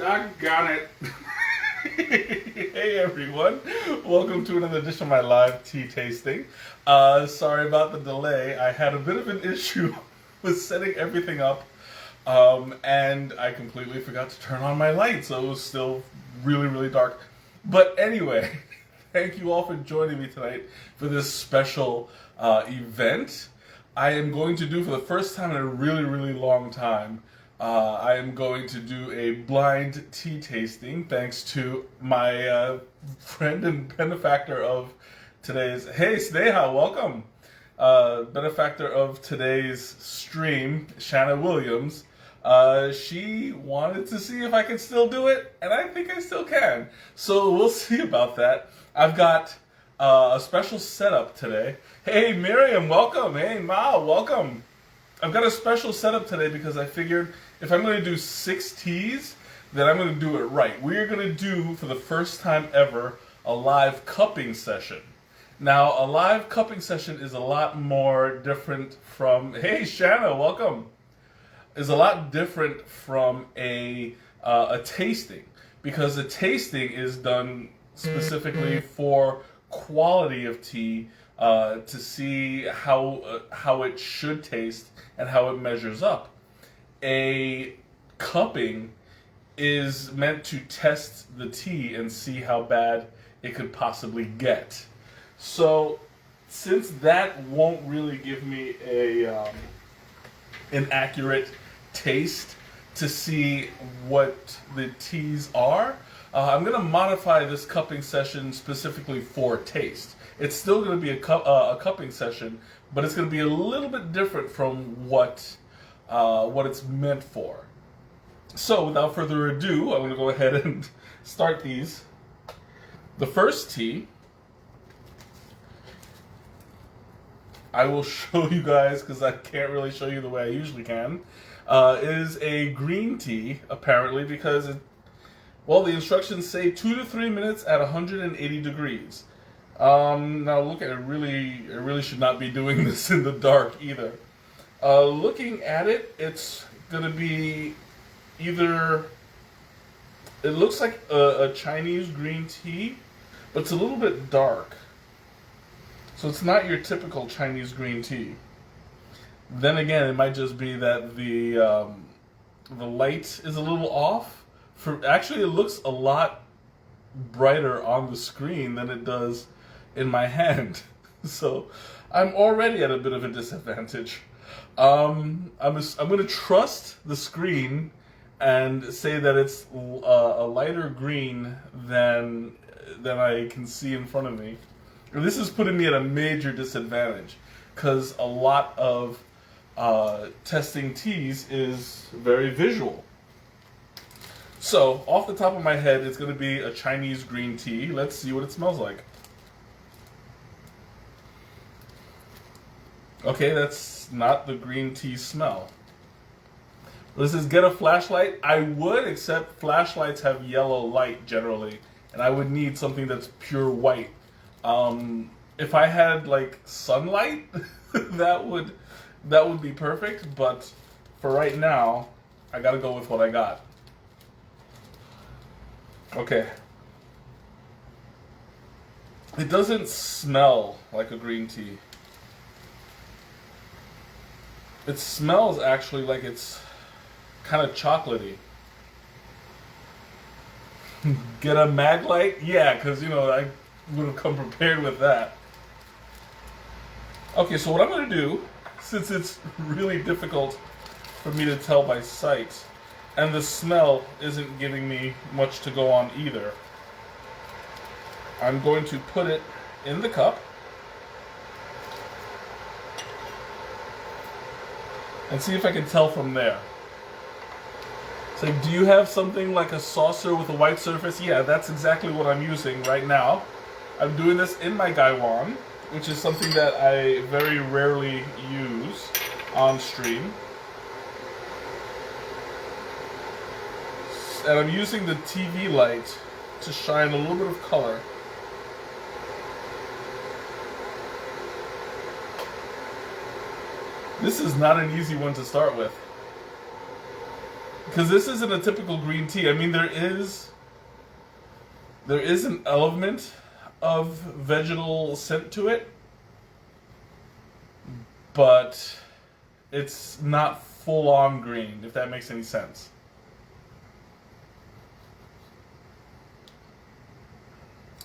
Doggone it. Hey everyone, welcome to another edition of my live tea tasting. Sorry about the delay. I had a bit of an issue with setting everything up, and I completely forgot to turn on my light, so it was still really dark. But anyway, thank you all for joining me tonight for this special event. I am going to do, for the first time in a really long time, I am going to do a blind tea tasting thanks to my friend and benefactor of today's... Hey, Sneha, welcome! Benefactor of today's stream, Shanna Williams. She wanted to see if I could still do it, and I think I still can. So we'll see about that. I've got a special setup today. Hey, Miriam, welcome. Hey, Ma, welcome. I've got a special setup today because I figured if I'm going to do 6 teas, then I'm going to do it right. We're going to do, for the first time ever, a live cupping session. Now, a live cupping session is a lot more different from... Hey, Shanna, welcome. Is a lot different from a tasting, because a tasting is done specifically for quality of tea, to see how it should taste and how it measures up. A cupping is meant to test the tea and see how bad it could possibly get. So, since that won't really give me an accurate taste to see what the teas are, I'm going to modify this cupping session specifically for taste. It's still going to be a cupping session, but it's going to be a little bit different from what it's meant for. So, without further ado, I'm going to go ahead and start these. The first tea, I will show you guys, because I can't really show you the way I usually can, is a green tea, apparently, because the instructions say 2 to 3 minutes at 180 degrees. Now look at it, I really should not be doing this in the dark either. Looking at it, it's gonna be either, it looks like a Chinese green tea, but it's a little bit dark. So it's not your typical Chinese green tea. Then again, it might just be that the light is a little off. Actually, it looks a lot brighter on the screen than it does in my hand. So I'm already at a bit of a disadvantage. I'm going to trust the screen and say that it's a lighter green than I can see in front of me. This is putting me at a major disadvantage, because a lot of testing teas is very visual. So, off the top of my head, it's going to be a Chinese green tea. Let's see what it smells like. Okay, that's not the green tea smell. This is get a flashlight. I would, except flashlights have yellow light generally, and I would need something that's pure white. If I had like sunlight, that would be perfect. But for right now, I gotta go with what I got. Okay. It doesn't smell like a green tea. It smells actually like it's kind of chocolatey. Get a mag light? Yeah, because, I would have come prepared with that. Okay, so what I'm going to do, since it's really difficult for me to tell by sight, and the smell isn't giving me much to go on either, I'm going to put it in the cup and see if I can tell from there. It's like, do you have something like a saucer with a white surface? Yeah, that's exactly what I'm using right now. I'm doing this in my gaiwan, which is something that I very rarely use on stream. And I'm using the TV light to shine a little bit of color. This is not an easy one to start with. because this isn't a typical green tea. I mean, there is an element of vegetal scent to it, but it's not full on green, if that makes any sense.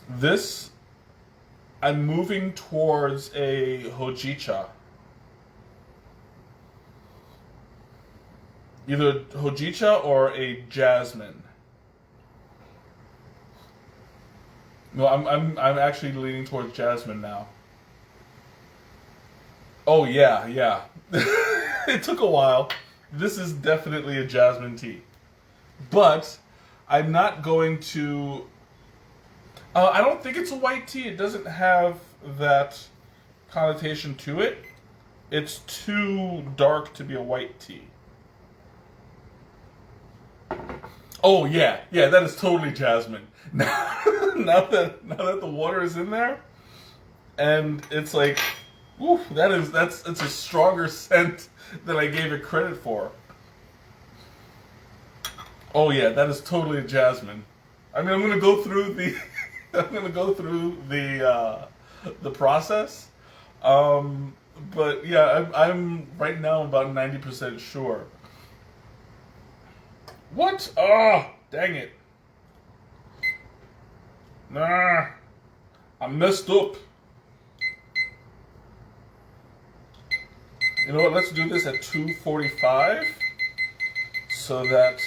This, I'm moving towards a hojicha. Either hojicha or a jasmine. No, I'm actually leaning towards jasmine now. Oh yeah, yeah. It took a while. This is definitely a jasmine tea. But I'm not going to I don't think it's a white tea. It doesn't have that connotation to it. It's too dark to be a white tea. Oh yeah, yeah, that is totally jasmine. Now that the water is in there, and it's like, oof, it's a stronger scent than I gave it credit for. Oh yeah, that is totally jasmine. I mean, I'm gonna go through the I'm gonna go through the process, but yeah, I'm right now about 90% sure. What? Oh, dang it! Nah, I messed up. You know what? Let's do this at 2:45, so that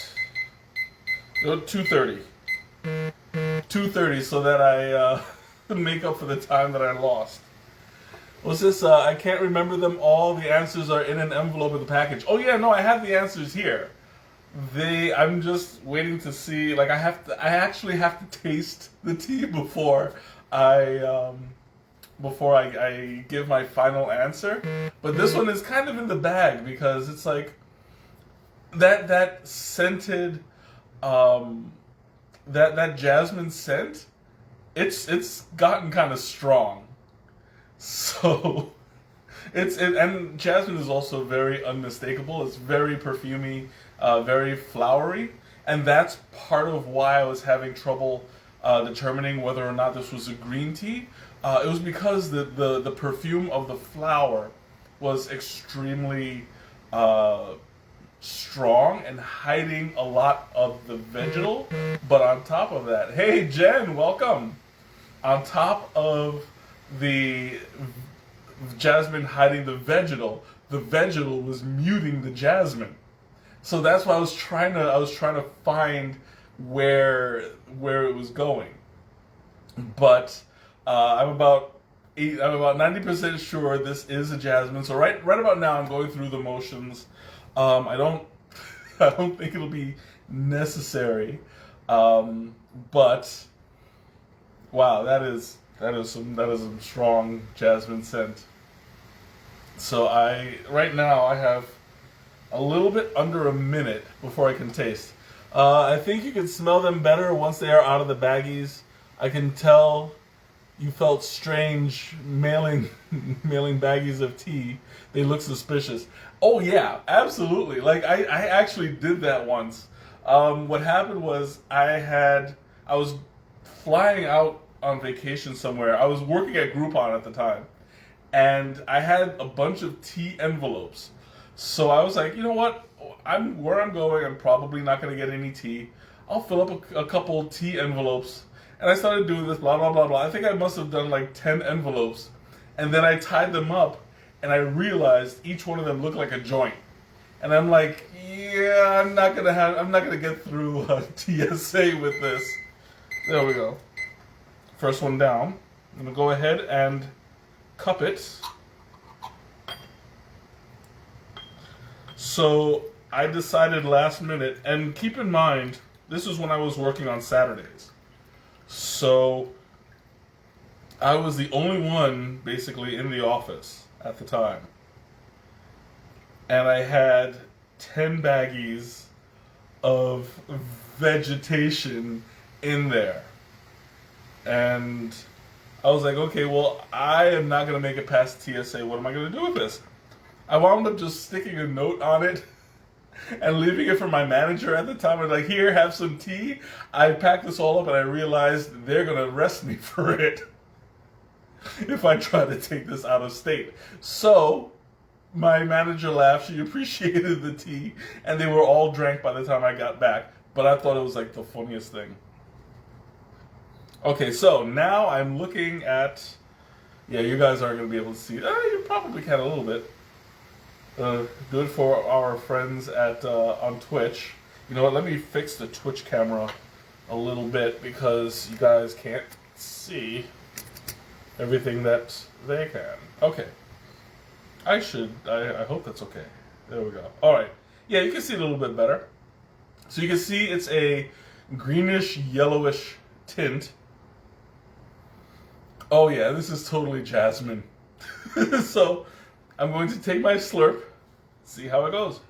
2:30. 2:30, so that I make up for the time that I lost. What's this? I can't remember them all. The answers are in an envelope in the package. Oh yeah, no, I have the answers here. I'm just waiting to see. Like I actually have to taste the tea before I give my final answer. But this one is kind of in the bag because it's like that scented that jasmine scent. It's gotten kind of strong. So and jasmine is also very unmistakable. It's very perfumey, very flowery, and that's part of why I was having trouble determining whether or not this was a green tea. It was because the perfume of the flower was extremely strong and hiding a lot of the vegetal. But on top of that, hey Jen, welcome. On top of the jasmine hiding the vegetal was muting the jasmine. So that's why I was trying to find where it was going. But I'm about 90% sure this is a jasmine. So right about now I'm going through the motions. I don't think it'll be necessary. But wow, that is some strong jasmine scent. So right now I have a little bit under a minute before I can taste. I think you can smell them better once they are out of the baggies. I can tell you felt strange mailing baggies of tea. They look suspicious. Oh yeah, absolutely. Like I actually did that once. What happened was I was flying out on vacation somewhere. I was working at Groupon at the time, and I had a bunch of tea envelopes. So I was like, you know what? Where I'm going, I'm probably not going to get any tea. I'll fill up a couple tea envelopes. And I started doing this, blah, blah, blah, blah. I think I must have done like 10 envelopes. And then I tied them up, and I realized each one of them looked like a joint. And I'm like, yeah, I'm not gonna get through TSA with this. There we go. First one down. I'm gonna go ahead and cup it. So I decided last minute, and keep in mind, this was when I was working on Saturdays. So I was the only one basically in the office at the time. And I had 10 baggies of vegetation in there. And I was like, okay, well, I am not going to make it past TSA. What am I going to do with this? I wound up just sticking a note on it and leaving it for my manager at the time. I was like, here, have some tea. I packed this all up and I realized they're going to arrest me for it if I try to take this out of state. So my manager laughed. She appreciated the tea, and they were all drank by the time I got back. But I thought it was like the funniest thing. Okay, so now I'm looking at... Yeah, you guys aren't going to be able to see it. You probably can a little bit. Good for our friends at on Twitch. You know what? Let me fix the Twitch camera a little bit because you guys can't see everything that they can. Okay. I hope that's okay. There we go. All right. Yeah, you can see it a little bit better. So you can see it's a greenish yellowish tint. Oh yeah, this is totally jasmine. So I'm going to take my slurp, see how it goes.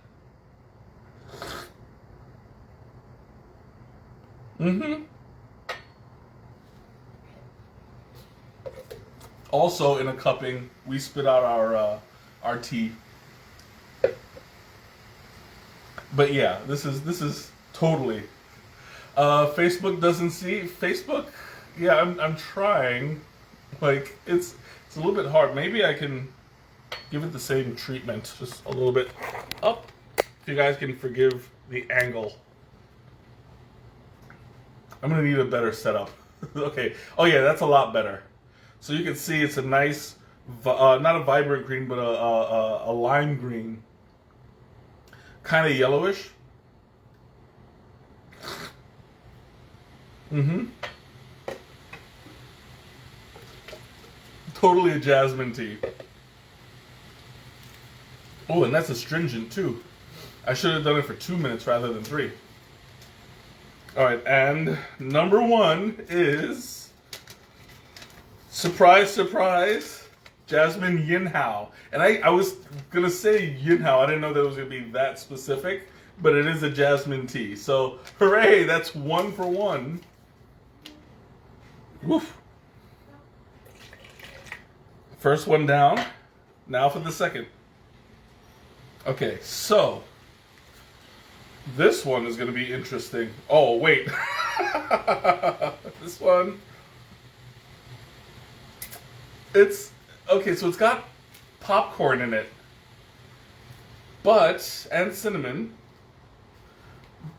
Also, in a cupping, we spit out our tea. But yeah, this is totally. Facebook doesn't see Facebook. Yeah, I'm trying. Like it's a little bit hard. Maybe I can give it the same treatment, just a little bit up. If you guys can forgive the angle. I'm gonna need a better setup. Okay. Oh yeah, that's a lot better. So you can see it's a nice, not a vibrant green, but a lime green, kind of yellowish. Totally a jasmine tea. Oh, and that's astringent too. I should have done it for 2 minutes rather than 3. Alright, and number 1 is, surprise, surprise, Jasmine Yin Hao. And I was going to say Yin Hao. I didn't know that it was going to be that specific, but it is a jasmine tea. So, hooray, that's 1 for 1. Woof. First one down. Now for the second. Okay, so this one is going to be interesting. Oh, wait. This one. It's okay, so it's got popcorn in it. And cinnamon.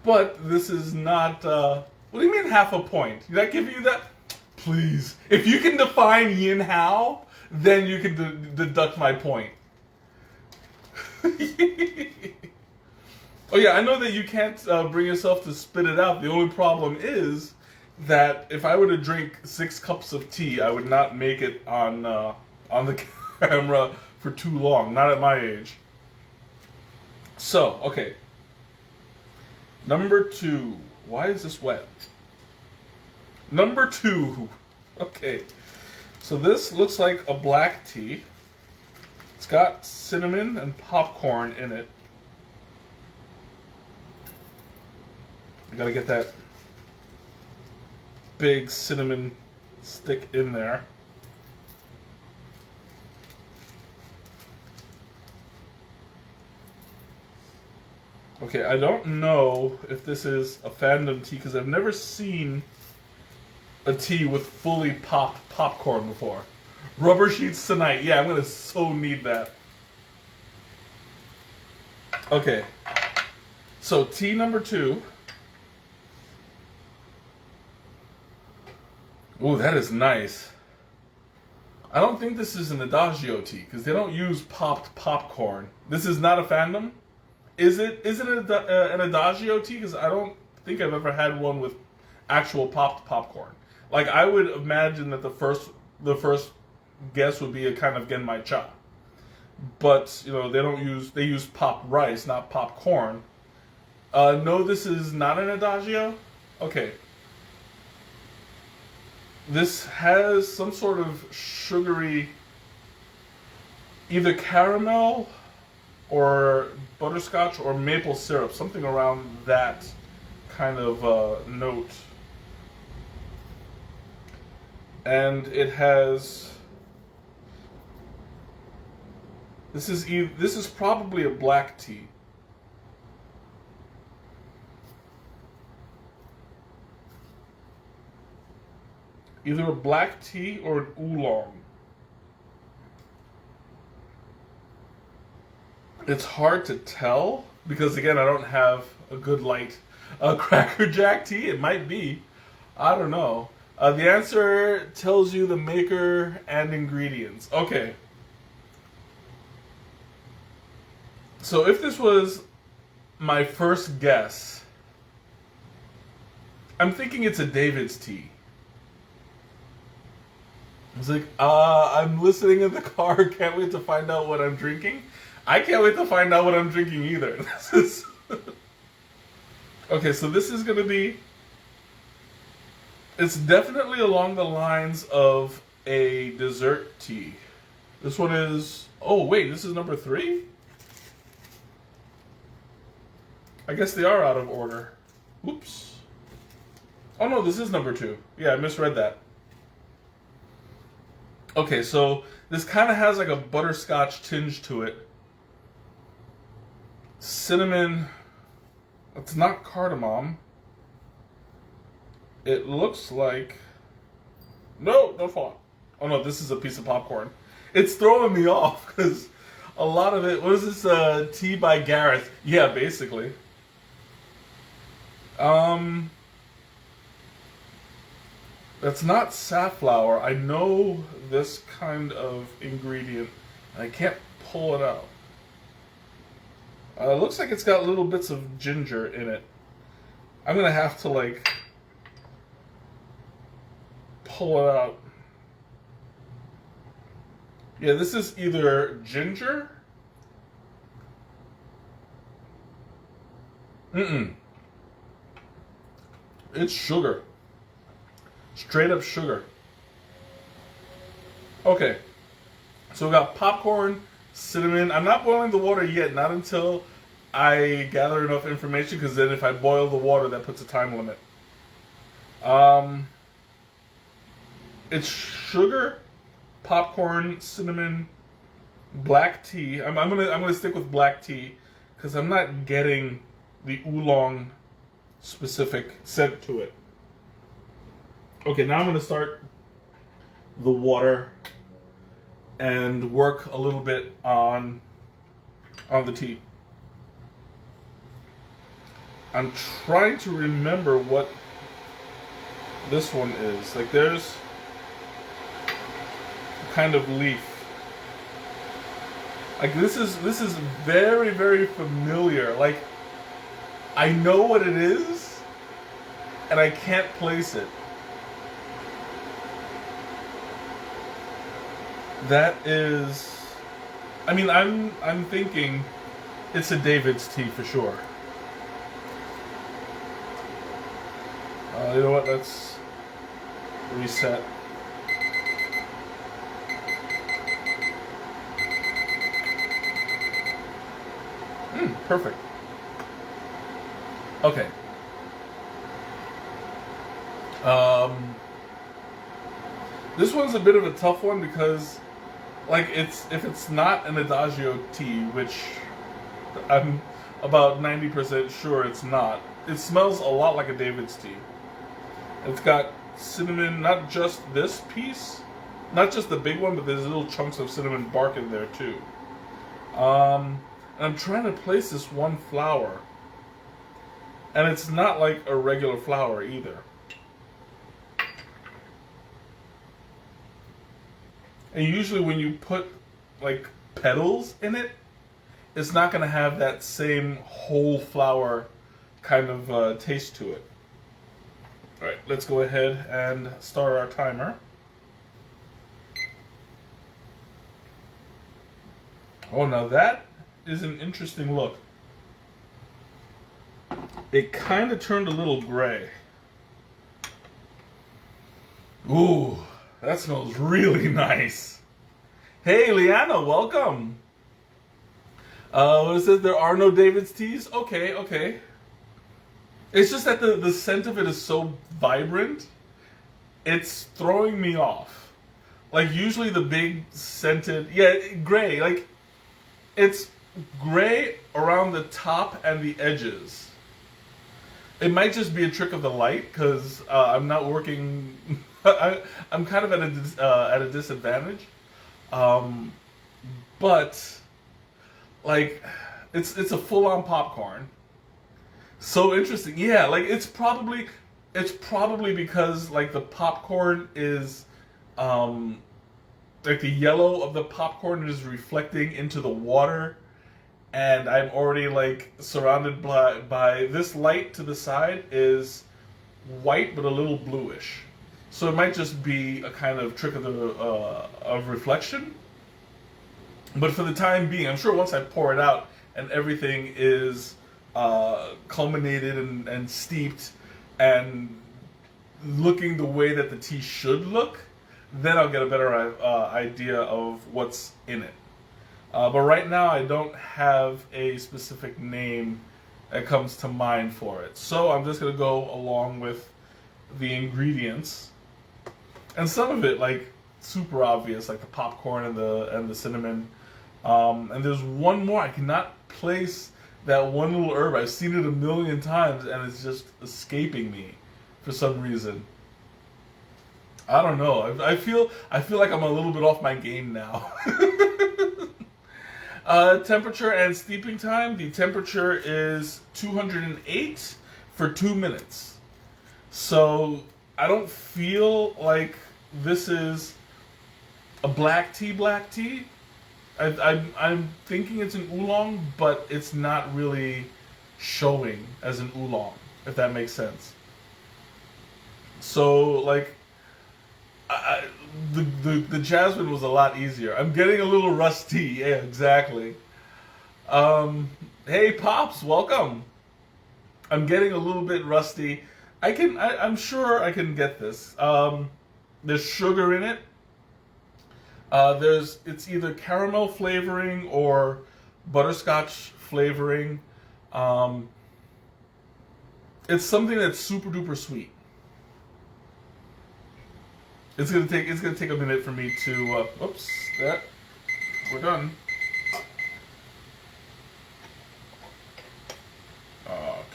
But this is not what do you mean half a point? Did I give you that? Please. If you can define yin hao, then you can deduct my point. Oh yeah, I know that you can't bring yourself to spit it out. The only problem is that if I were to drink 6 cups of tea, I would not make it on the camera for too long. Not at my age. So, okay. Number 2. Why is this wet? Number 2. Okay. So this looks like a black tea. It's got cinnamon and popcorn in it. I gotta get that big cinnamon stick in there. Okay, I don't know if this is a fandom tea because I've never seen a tea with fully popped popcorn before. Rubber sheets tonight. Yeah, I'm gonna so need that. Okay. So tea number 2. Ooh, that is nice. I don't think this is an Adagio tea because they don't use popped popcorn. This is not a fandom. Is it an Adagio tea? Because I don't think I've ever had one with actual popped popcorn. Like I would imagine that the first guess would be a kind of genmai cha. But you know they use popped rice, not popcorn. No, this is not an Adagio. Okay. This has some sort of sugary, either caramel or butterscotch or maple syrup, something around that kind of note. And it has, this is probably a black tea. Either a black tea or an oolong. It's hard to tell because, again, I don't have a good light. Cracker Jack tea? It might be. I don't know. The answer tells you the maker and ingredients. Okay. So if this was my first guess, I'm thinking it's a David's tea. I was like, I'm listening in the car, can't wait to find out what I'm drinking. I can't wait to find out what I'm drinking either. This is okay, so this is going to be... It's definitely along the lines of a dessert tea. This one is... Oh, wait, this is number 3? I guess they are out of order. Oops. Oh, no, this is number 2. Yeah, I misread that. Okay, so this kind of has like a butterscotch tinge to it. Cinnamon. It's not cardamom. It looks like... No, don't fall. Oh no, this is a piece of popcorn. It's throwing me off because a lot of it... What is this? Tea by Gareth. Yeah, basically. That's not safflower. I know this kind of ingredient, and I can't pull it out. It looks like it's got little bits of ginger in it. I'm gonna have to, like, pull it out. Yeah, this is either ginger. It's sugar. Straight up sugar. Okay. So we got popcorn, cinnamon. I'm not boiling the water yet, not until I gather enough information, because then if I boil the water, that puts a time limit. It's sugar, popcorn, cinnamon, black tea. I'm gonna stick with black tea because I'm not getting the oolong specific scent to it. Okay, now I'm gonna start the water and work a little bit on the tea. I'm trying to remember what this one is. Like, there's a kind of leaf. Like, this is very, very familiar. Like, I know what it is, and I can't place it. That is... I mean, I'm thinking it's a David's tea for sure. You know what? Let's reset. Perfect. Okay. This one's a bit of a tough one because, like, if it's not an Adagio tea, which I'm about 90% sure it's not, it smells a lot like a David's tea. It's got cinnamon, not just this piece, not just the big one, but there's little chunks of cinnamon bark in there too. And I'm trying to place this one flower, and it's not like a regular flower either. And usually when you put, like, petals in it, it's not going to have that same whole flower kind of taste to it. Alright, let's go ahead and start our timer. Oh, now that is an interesting look. It kind of turned a little gray. Ooh, that smells really nice. Hey, Liana, welcome. What is it? There are no David's teas? Okay, okay. It's just that the scent of it is so vibrant, it's throwing me off. Like, usually the big scented... Yeah, gray. Like, it's gray around the top and the edges. It might just be a trick of the light, because I'm not working I'm kind of at a disadvantage, um, but like it's a full on popcorn. So interesting. Yeah, like it's probably because like the popcorn is um like the yellow of the popcorn is reflecting into the water, and I'm already like surrounded by this light to the side is white but a little bluish. So it might just be a kind of trick of reflection. But for the time being, I'm sure once I pour it out and everything is culminated and steeped and looking the way that the tea should look, then I'll get a better idea of what's in it. But right now, I don't have a specific name that comes to mind for it. So I'm just going to go along with the ingredients. And some of it, like, super obvious, like the popcorn and the cinnamon. And there's one more. I cannot place that one little herb. I've seen it a million times, and it's just escaping me for some reason. I don't know. I feel like I'm a little bit off my game now. Temperature and steeping time. The temperature is 208 for 2 minutes. So I don't feel like this is a black tea. Black tea. I'm thinking it's an oolong, but it's not really showing as an oolong, if that makes sense. So like, the jasmine was a lot easier. I'm getting a little rusty. Yeah, exactly. Hey pops, welcome. I'm getting a little bit rusty. I'm sure I can get this. There's sugar in it. It's either caramel flavoring or butterscotch flavoring. It's something that's super duper sweet. It's gonna take a minute for me to. Oops, that we're done.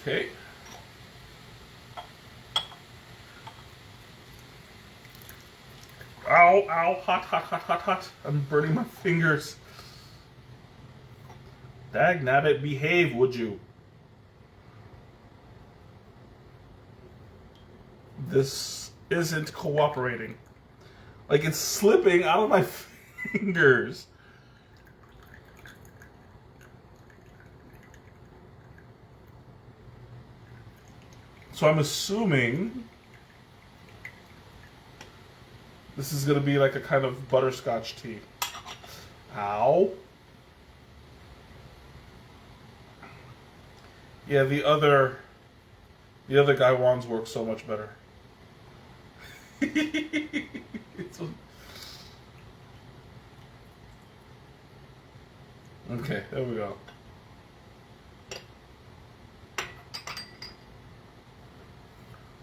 Okay. Ow, ow, hot, hot, hot, hot, hot. I'm burning my fingers. Dag nabbit, behave, would you? This isn't cooperating. Like, it's slipping out of my fingers. So I'm assuming this is going to be like a kind of butterscotch tea. Ow. Yeah, the other Gaiwans work so much better. Okay, there we go.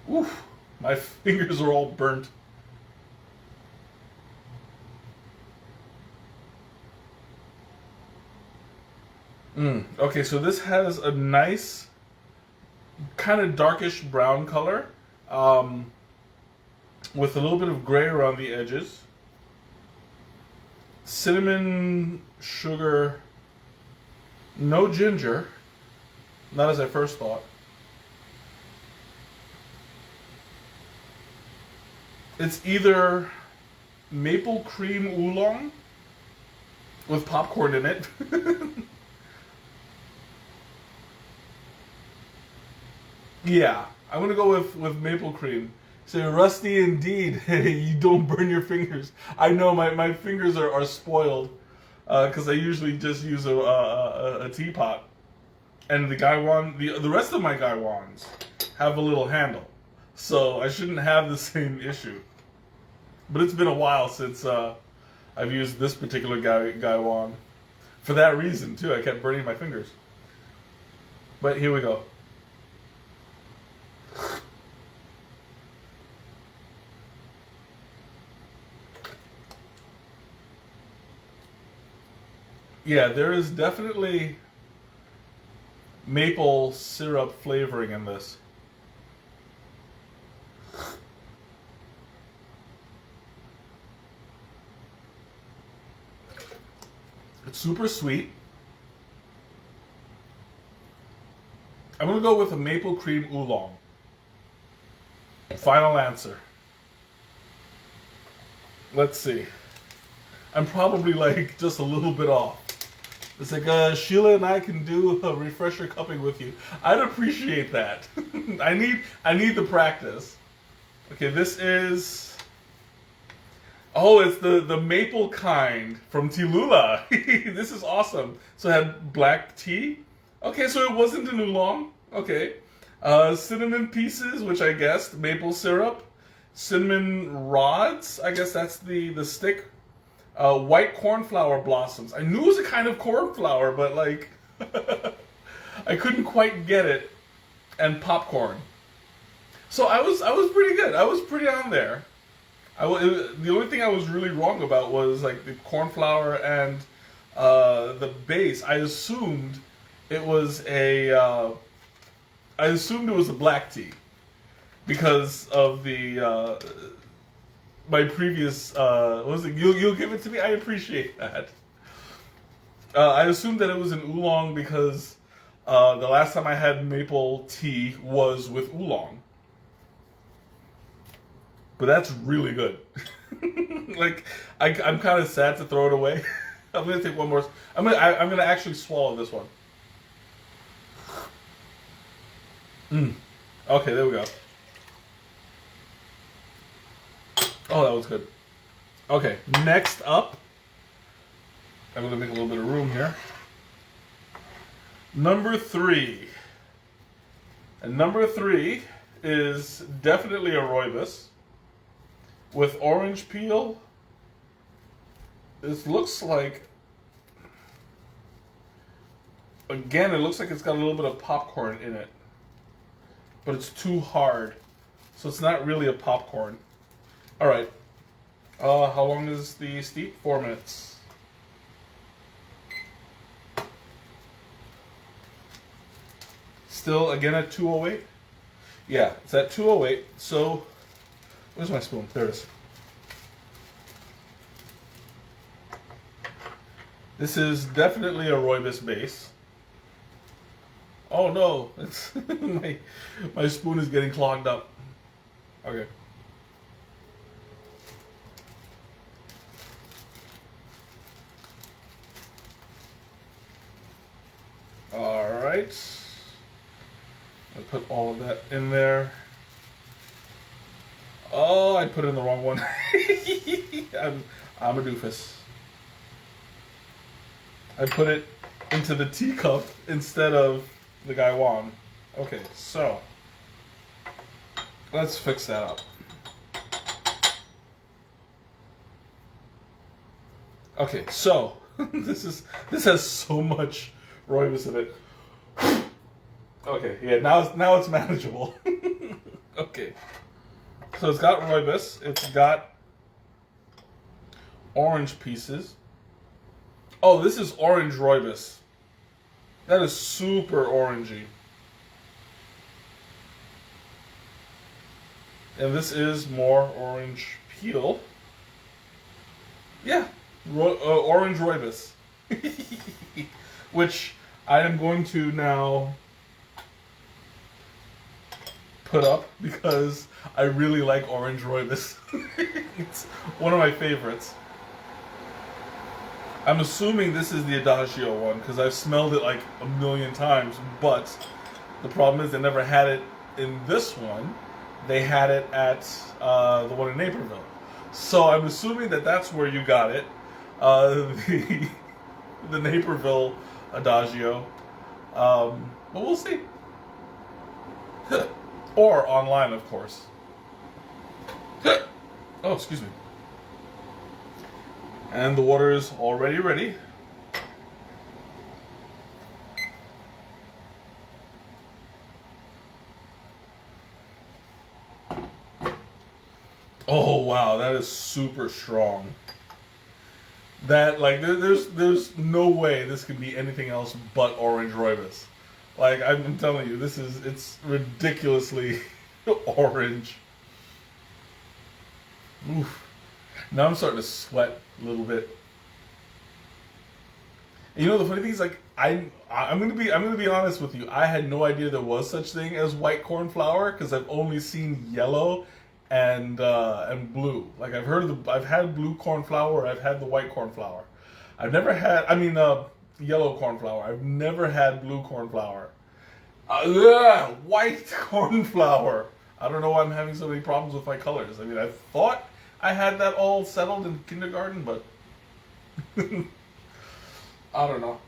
Oof, my fingers are all burnt. Okay, so this has a nice kind of darkish brown color, with a little bit of gray around the edges. Cinnamon, sugar, no ginger, not as I first thought. It's either maple cream oolong with popcorn in it. Yeah, I'm gonna go with maple cream. So rusty indeed. Hey, you don't burn your fingers. I know my fingers are spoiled because I usually just use a teapot, and the rest of my Gaiwans have a little handle, so I shouldn't have the same issue. But it's been a while since I've used this particular Gaiwan. For that reason too, I kept burning my fingers. But here we go. Yeah, there is definitely maple syrup flavoring in this. It's super sweet. I'm gonna go with a maple cream oolong. Final answer. Let's see. I'm probably like just a little bit off. It's like Sheila and I can do a refresher cupping with you. I'd appreciate that. I need the practice. Okay, this is. Oh, it's the maple kind from Tilula. This is awesome. So it had black tea. Okay, so it wasn't an oolong. Okay. Cinnamon pieces, which I guessed. Maple syrup. Cinnamon rods. I guess that's the stick. White cornflower blossoms. I knew it was a kind of cornflower, but like I couldn't quite get it. And popcorn. So I was pretty good. I was pretty on there. The only thing I was really wrong about was like the cornflower and the base. I assumed it was a black tea because of the my previous what was it? You'll give it to me. I appreciate that. I assumed that it was an oolong because the last time I had maple tea was with oolong. But that's really good. Like I'm kind of sad to throw it away. I'm gonna take one more. I'm gonna actually swallow this one. Okay, there we go. Oh, that was good. Okay, next up, I'm gonna make a little bit of room here. Number 3. And number 3 is definitely a Rooibos. With orange peel, this looks like, again, it looks like it's got a little bit of popcorn in it. But it's too hard. So it's not really a popcorn. Alright. How long is the steep? 4 minutes. Still, again, at 208? Yeah, it's at 208. So, where's my spoon? There it is. This is definitely a Rooibos base. Oh no, it's my spoon is getting clogged up. Okay. All right. I put all of that in there. Oh, I put in the wrong one. I'm a doofus. I put it into the teacup instead of the gaiwan. Okay, so let's fix that up. Okay, so this has so much Rooibos in it. Okay, yeah, now it's manageable. Okay. So it's got Rooibos, it's got orange pieces. Oh, this is orange Rooibos. That is super orangey. And this is more orange peel. Yeah, orange Rooibos. Which I am going to now put up because I really like orange Rooibos. It's one of my favorites. I'm assuming this is the Adagio one because I've smelled it like a million times, but the problem is they never had it in this one. They had it at the one in Naperville. So I'm assuming that that's where you got it. The Naperville Adagio. But we'll see. Or online, of course. Oh, excuse me. And the water is already ready. Oh wow, that is super strong. That like there's no way this could be anything else but orange Rooibos. Like I'm telling you, it's ridiculously orange. Oof. Now I'm starting to sweat a little bit. You know, the funny thing is, like, I'm gonna be honest with you. I had no idea there was such thing as white corn flour because I've only seen yellow and blue. Like I've had blue corn flour. I've had the white corn flour. I've never had. Yellow corn flour. I've never had blue corn flour. White corn flour. I don't know why I'm having so many problems with my colors. I mean, I thought I had that all settled in kindergarten, but I don't know.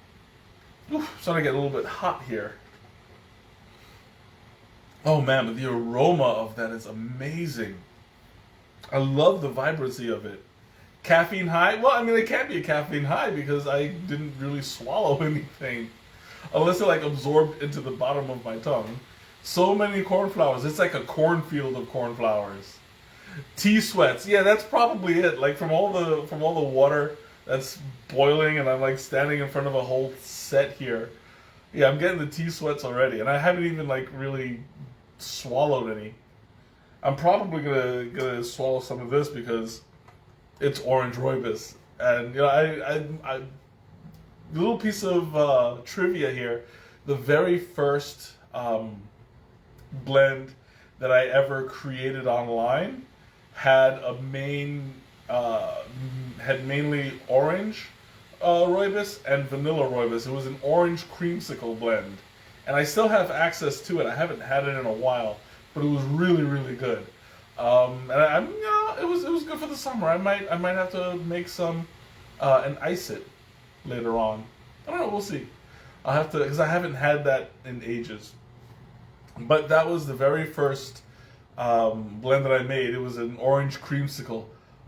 Oof, starting to get a little bit hot here. Oh man, but the aroma of that is amazing. I love the vibrancy of it. Caffeine high? Well, I mean, it can't be a caffeine high because I didn't really swallow anything. Unless it like absorbed into the bottom of my tongue. So many cornflowers. It's like a cornfield of cornflowers. Tea sweats. Yeah, that's probably it. Like from all the water that's boiling, and I'm like standing in front of a whole set here. Yeah, I'm getting the tea sweats already, and I haven't even like really swallowed any. I'm probably gonna swallow some of this because it's orange rooibos, and you know I little piece of trivia here. The very first blend that I ever created online had mainly orange rooibos and vanilla rooibos. It was an orange creamsicle blend, and I still have access to it. I haven't had it in a while, but it was really really good. And it was good for the summer. I might have to make some and ice it later on. I don't know. We'll see. I'll have to, because I haven't had that in ages. But that was the very first blend that I made. It was an orange creamsicle.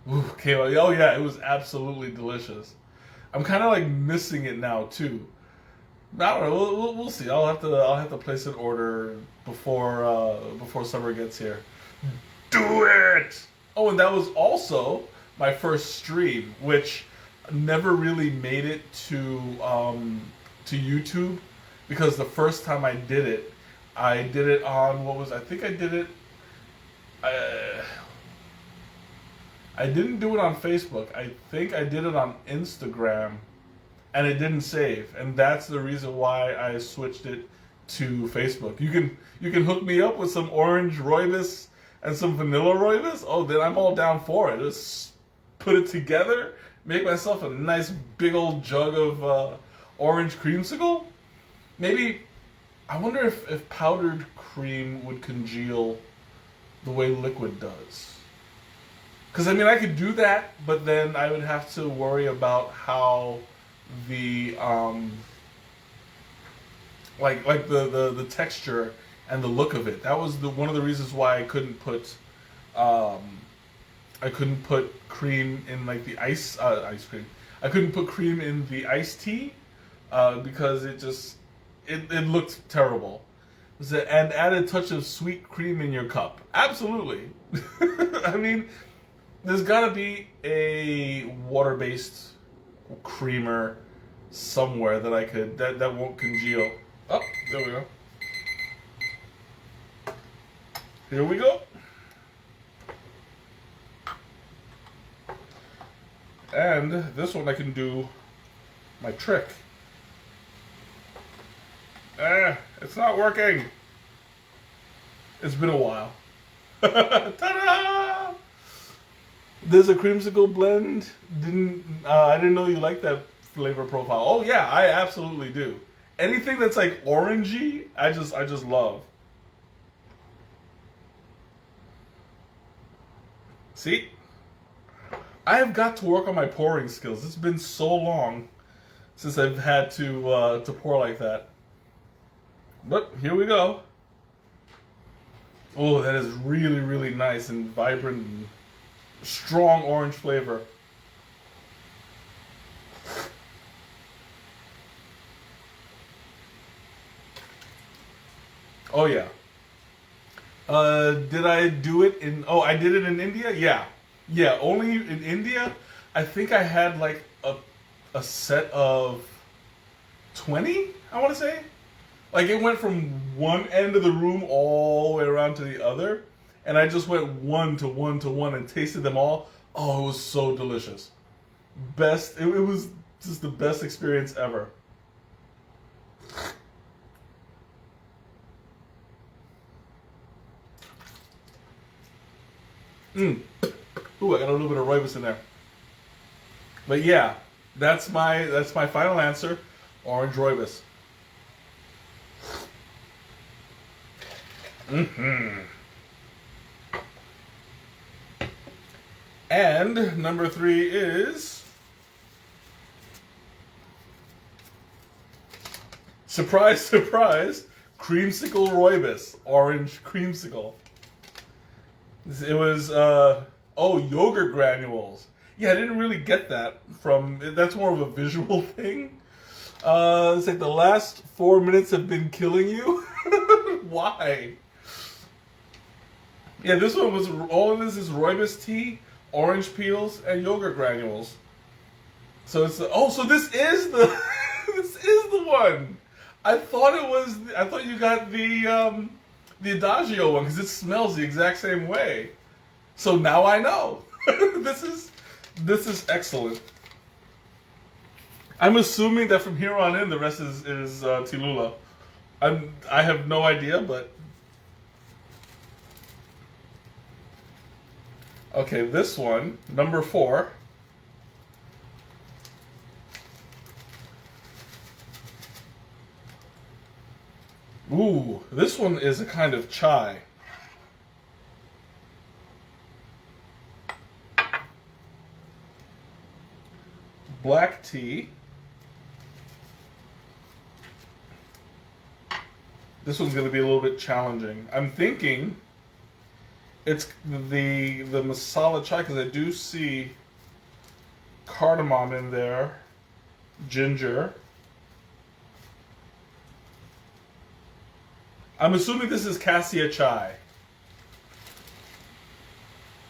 Ooh, came out. Oh yeah, it was absolutely delicious. I'm kind of like missing it now too. I don't know. We'll see. I'll have to place an order before summer gets here. Do it! Oh, and that was also my first stream, which never really made it to YouTube, because the first time I did it on I think I did it. I didn't do it on Facebook. I think I did it on Instagram, and it didn't save, and that's the reason why I switched it to Facebook. You can hook me up with some orange rooibos and some vanilla rooibos. Oh, then I'm all down for it. Just put it together, make myself a nice big old jug of orange creamsicle. Maybe, I wonder if powdered cream would congeal the way liquid does. Because I mean, I could do that, but then I would have to worry about how the the texture and the look of it. That was one of the reasons why I couldn't put cream in like the ice cream. I couldn't put cream in the iced tea because it looked terrible. And add a touch of sweet cream in your cup. Absolutely. I mean, there's got to be a water-based creamer somewhere that I could that won't congeal. Oh, there we go. Here we go. And this one I can do my trick. It's not working. It's been a while. Ta-da! There's a creamsicle blend. I didn't know you liked that flavor profile. Oh yeah, I absolutely do. Anything that's like orangey, I just love. See? I have got to work on my pouring skills. It's been so long since I've had to pour like that. But here we go. Oh, that is really, really nice and vibrant and strong orange flavor. Oh yeah. Did I do it in... Oh, I did it in India? Yeah. Yeah, only in India. I think I had like a set of 20, I want to say. Like it went from one end of the room all the way around to the other. And I just went one to one to one and tasted them all. Oh, it was so delicious. It was just the best experience ever. Ooh, I got a little bit of Rooibos in there. But yeah, that's my final answer. Orange Rooibos. And number 3 is surprise, surprise, creamsicle Rooibos, orange creamsicle. It was yogurt granules. Yeah, I didn't really get that from. That's more of a visual thing. It's like the last 4 minutes have been killing you. Why? Yeah, this one was all of this is Rooibos tea, orange peels, and yogurt granules. So it's so this is the this is the one. I thought you got the Adagio one because it smells the exact same way. So now I know. This is excellent. I'm assuming that from here on in the rest is Tilula. I have no idea, but okay, this one, number 4. Ooh, this one is a kind of chai. Black tea. This one's going to be a little bit challenging. I'm thinking it's the masala chai because I do see cardamom in there, ginger. I'm assuming this is cassia chai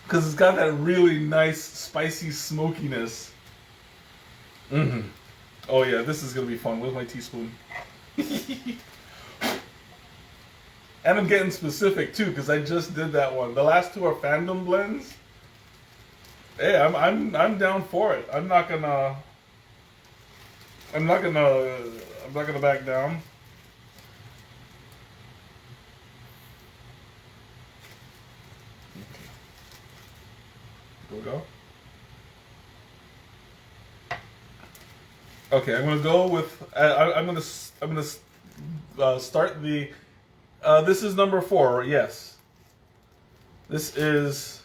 because it's got that really nice spicy smokiness. Oh yeah, this is gonna be fun. Where's my teaspoon? And I'm getting specific too because I just did that one. The last 2 are fandom blends. Hey, I'm down for it. I'm not gonna back down. Go. Okay, I'm gonna go with. I'm gonna start the. This is number 4. Yes. This is.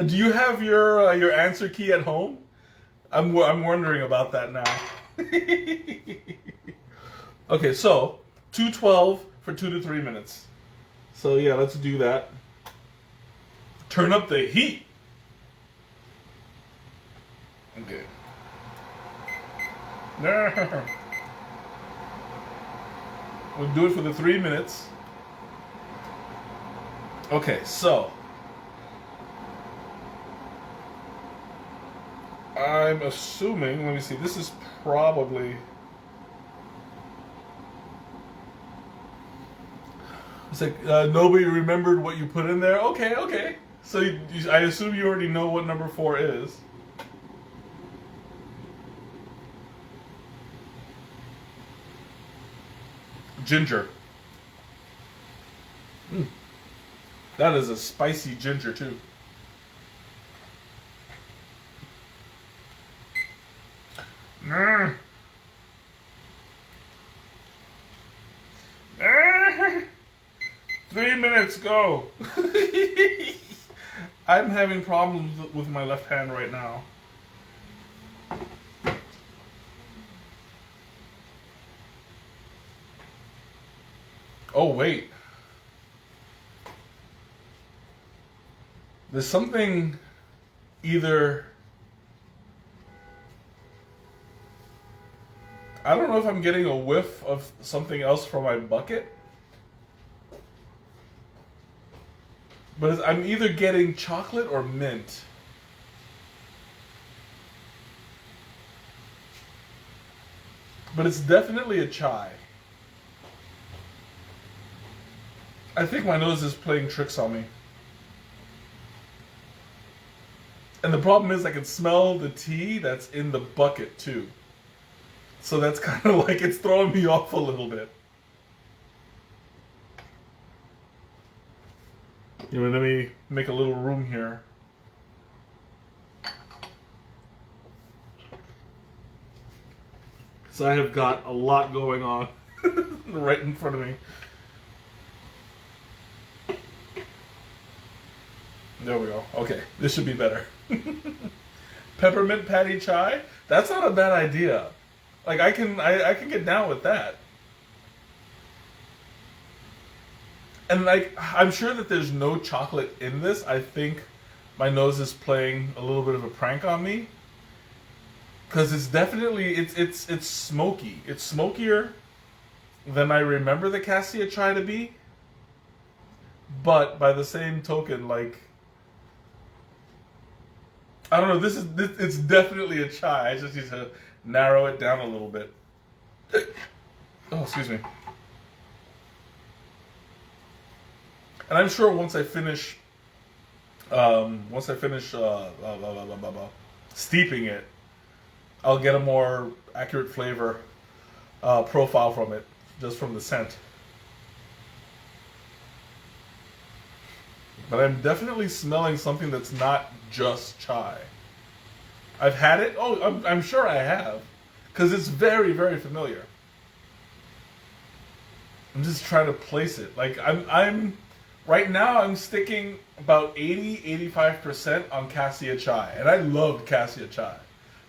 Do you have your answer key at home? I'm wondering about that now. Okay, so 212 for 2 to 3 minutes. So yeah, let's do that. Turn up the heat. Okay. We'll do it for the 3 minutes. Okay, so I'm assuming, let me see, this is probably, it's like nobody remembered what you put in there. Okay. So I assume you already know what number 4 is. Ginger. That is a spicy ginger too. Three minutes, go. I'm having problems with my left hand right now. Oh, wait. There's something either... I don't know if I'm getting a whiff of something else from my bucket. But I'm either getting chocolate or mint. But it's definitely a chai. I think my nose is playing tricks on me. And the problem is I can smell the tea that's in the bucket too. So that's kind of like it's throwing me off a little bit. You know, let me make a little room here. So I have got a lot going on right in front of me. There we go. Okay, this should be better. Peppermint patty chai? That's not a bad idea. Like I can get down with that. And like I'm sure that there's no chocolate in this. I think my nose is playing a little bit of a prank on me. Cause it's definitely it's smoky. It's smokier than I remember the cassia chai to be. But by the same token, like I don't know, it's definitely a chai. I just need to narrow it down a little bit. Oh, excuse me. And I'm sure once I finish steeping it, I'll get a more accurate flavor profile from it, just from the scent. But I'm definitely smelling something that's not just chai. I've had it. Oh, I'm sure I have, because it's very, very familiar. I'm just trying to place it. Like I'm right now. I'm sticking about 80-85% on cassia chai, and I loved cassia chai.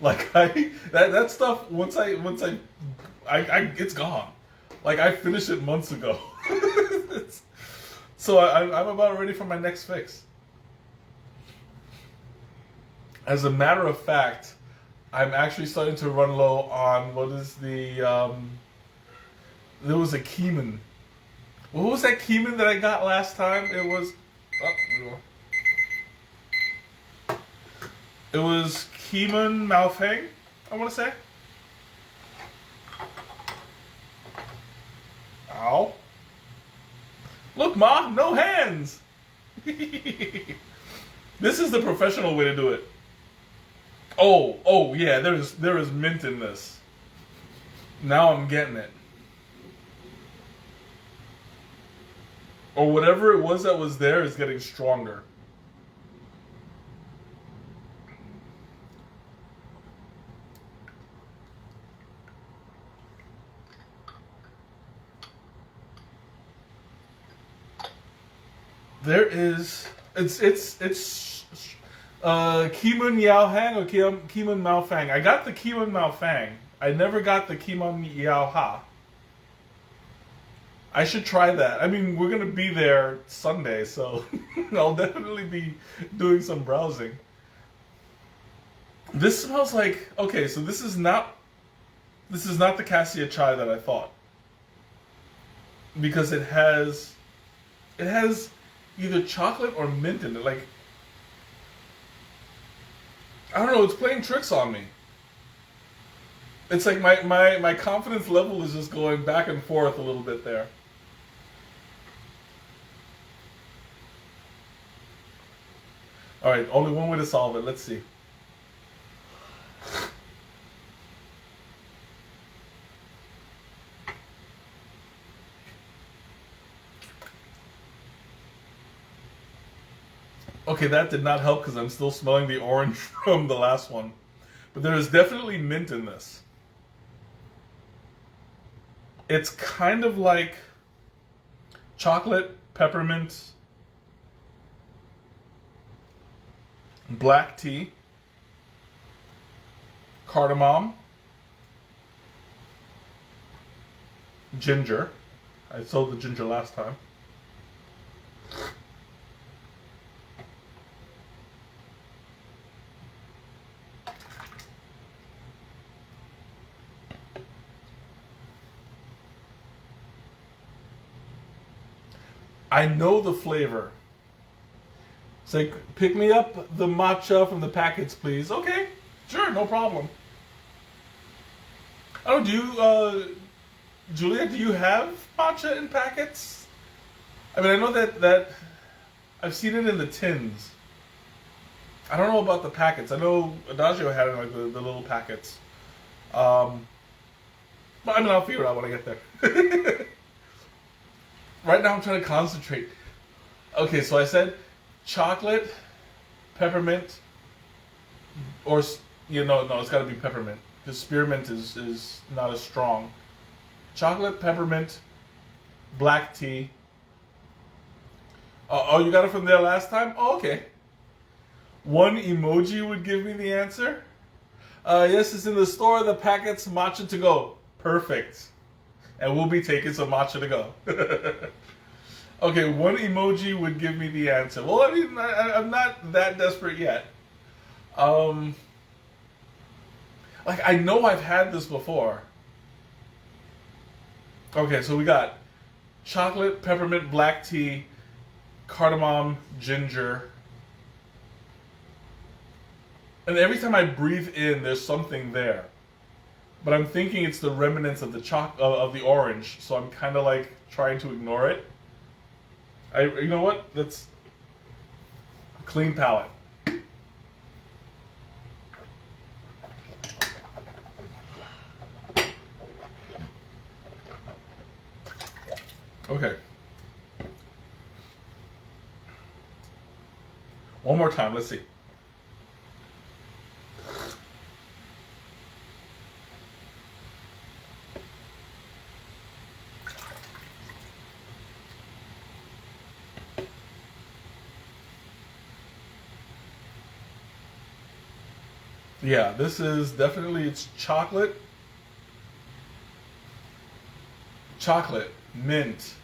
Like that stuff. Once I it's gone. Like I finished it months ago. So I'm about ready for my next fix. As a matter of fact, I'm actually starting to run low on what is the there was a Keeman. What was that Keeman that I got last time? It was it was Keeman Malfang, I want to say. Ow. Look, Ma, no hands. This is the professional way to do it. Oh yeah, there is mint in this. Now I'm getting it. Or whatever it was that was there is getting stronger. There is it's Keeman Yao Hang or Keeman Mao Fang. I got the Keeman Mao Fang. I never got the Keeman Yao Ha. I should try that. I mean, we're gonna be there Sunday, so I'll definitely be doing some browsing. This smells like okay. So this is not the cassia chai that I thought, because it has either chocolate or mint in it. Like I don't know. It's playing tricks on me. It's like my confidence level is just going back and forth a little bit there. All right, only one way to solve it. Let's see. Okay, that did not help because I'm still smelling the orange from the last one. But there is definitely mint in this. It's kind of like chocolate, peppermint, black tea, cardamom, ginger. I sold the ginger last time. I know the flavor. It's like, pick me up the matcha from the packets, please. Okay, sure, no problem. Oh, do you, Julia, do you have matcha in packets? I mean, I know that I've seen it in the tins. I don't know about the packets. I know Adagio had it in like the little packets. But I mean, I'll figure it out when I get there. Right now I'm trying to concentrate. Okay, so I said chocolate, peppermint, or no, it's got to be peppermint. because spearmint is not as strong. Chocolate, peppermint, black tea. Oh, you got it from there last time? Oh, okay. One emoji would give me the answer. Yes, it's in the store. The packet's matcha to go. Perfect. And we'll be taking some matcha to go. Okay, one emoji would give me the answer. Well, I mean, I'm not that desperate yet. Like, I know I've had this before. Okay, so we got chocolate, peppermint, black tea, cardamom, ginger. And every time I breathe in, there's something there. But I'm thinking it's the remnants of the of the orange, so I'm kind of like trying to ignore it. You know what? That's clean palate. Okay. One more time. Let's see. Yeah, this is definitely, it's chocolate, mint,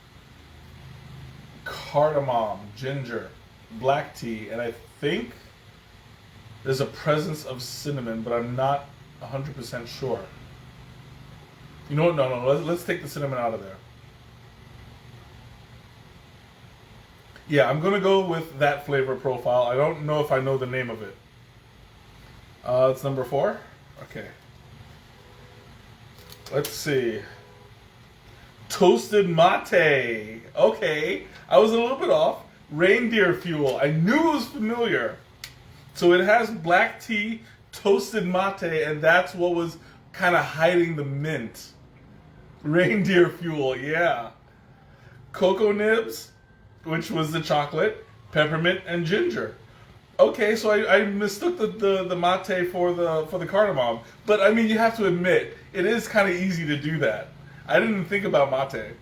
cardamom, ginger, black tea, and I think there's a presence of cinnamon, but I'm not 100% sure. You know what? No. Let's take the cinnamon out of there. Yeah, I'm going to go with that flavor profile. I don't know if I know the name of it. It's number 4. Okay. Let's see. Toasted mate. Okay. I was a little bit off. Reindeer fuel. I knew it was familiar. So it has black tea, toasted mate, and that's what was kind of hiding the mint. Reindeer fuel, yeah. Cocoa nibs, which was the chocolate, peppermint, and ginger. Okay, so I mistook the mate for the cardamom, but I mean, you have to admit it is kind of easy to do that. I didn't think about mate,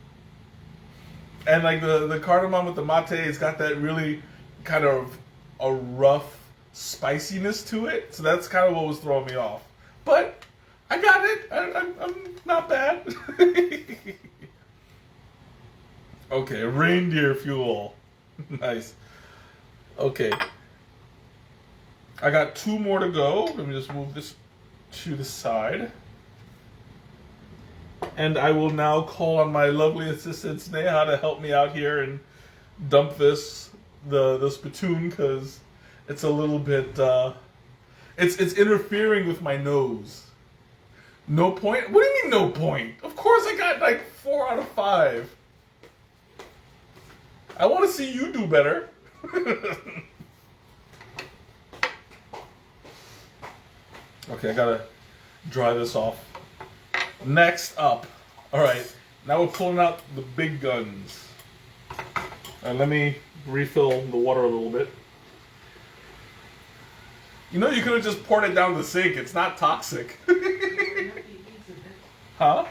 and like the cardamom with the mate, it's got that really kind of a rough spiciness to it, so that's kind of what was throwing me off. But I got it. I'm not bad. Okay, reindeer fuel, nice. Okay. I got 2 more to go. Let me just move this to the side. And I will now call on my lovely assistant Sneha to help me out here and dump the spittoon, because it's a little bit it's interfering with my nose. No point? What do you mean no point? Of course I got like 4 out of 5. I want to see you do better. Okay, I gotta dry this off. Next up. Alright, now we're pulling out the big guns. And let me refill the water a little bit. You know, you could have just poured it down the sink. It's not toxic. Huh?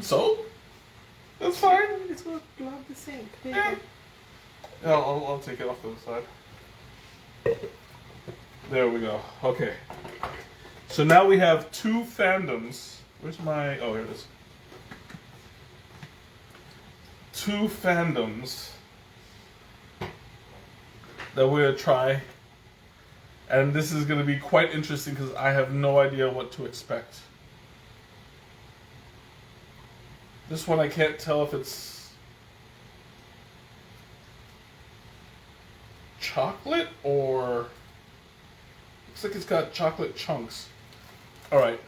So? That's fine. It's going to block the sink. Yeah. I'll take it off to the side. There we go. Okay. So now we have 2 fandoms. Where's my... Oh, here it is. 2 fandoms that we're going to try. And this is going to be quite interesting because I have no idea what to expect. This one I can't tell if it's chocolate or... Looks like it's got chocolate chunks. Alright.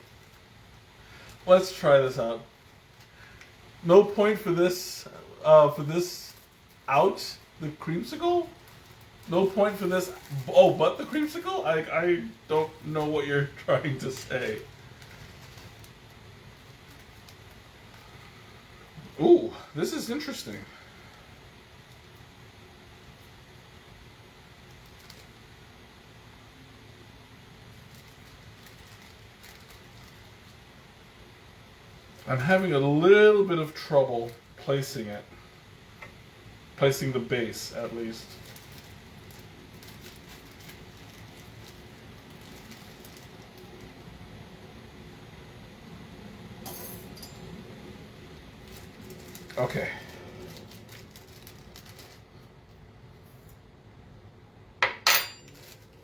Let's try this out. No point for this out, the creamsicle? No point for this, oh, but the creamsicle? I don't know what you're trying to say. Ooh, this is interesting. I'm having a little bit of trouble placing it. Placing the base, at least. Okay.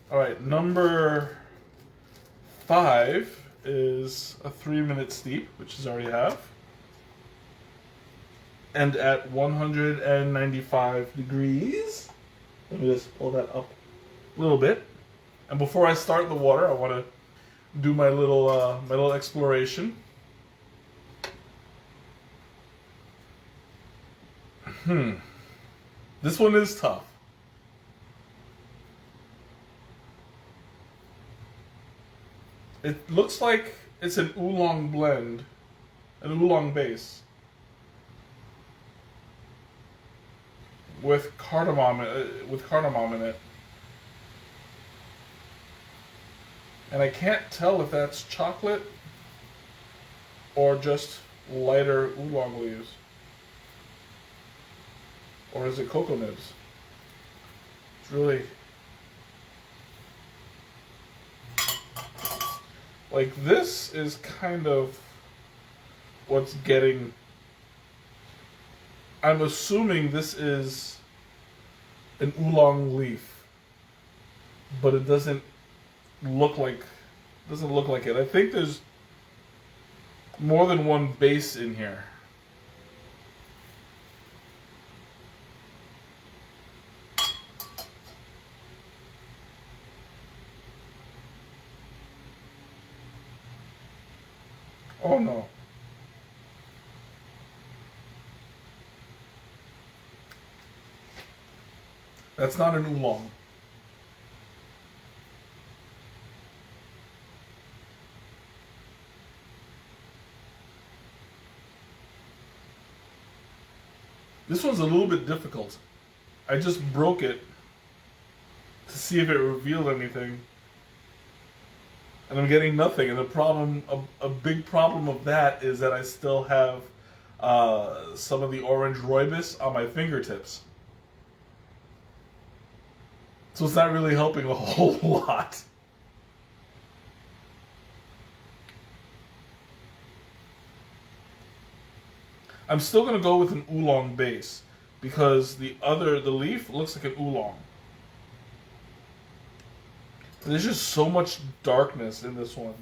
All right, number 5 is a 3-minute steep, which is already have. And at 195 degrees. Let me just pull that up a little bit. And before I start the water, I want to do my little exploration. This one is tough. It looks like it's an oolong blend, an oolong base with cardamom in it. And I can't tell if that's chocolate or just lighter oolong leaves. Or is it cocoa nibs? It's really... like, this is kind of what's getting... I'm assuming this is an oolong leaf. But it doesn't look like it. I think there's more than one base in here. Oh no. That's not an oolong. This one's a little bit difficult. I just broke it to see if it revealed anything. And I'm getting nothing. And the problem, a big problem of that is that I still have some of the orange Rooibos on my fingertips. So it's not really helping a whole lot. I'm still going to go with an oolong base because the leaf looks like an oolong. There's just so much darkness in this one.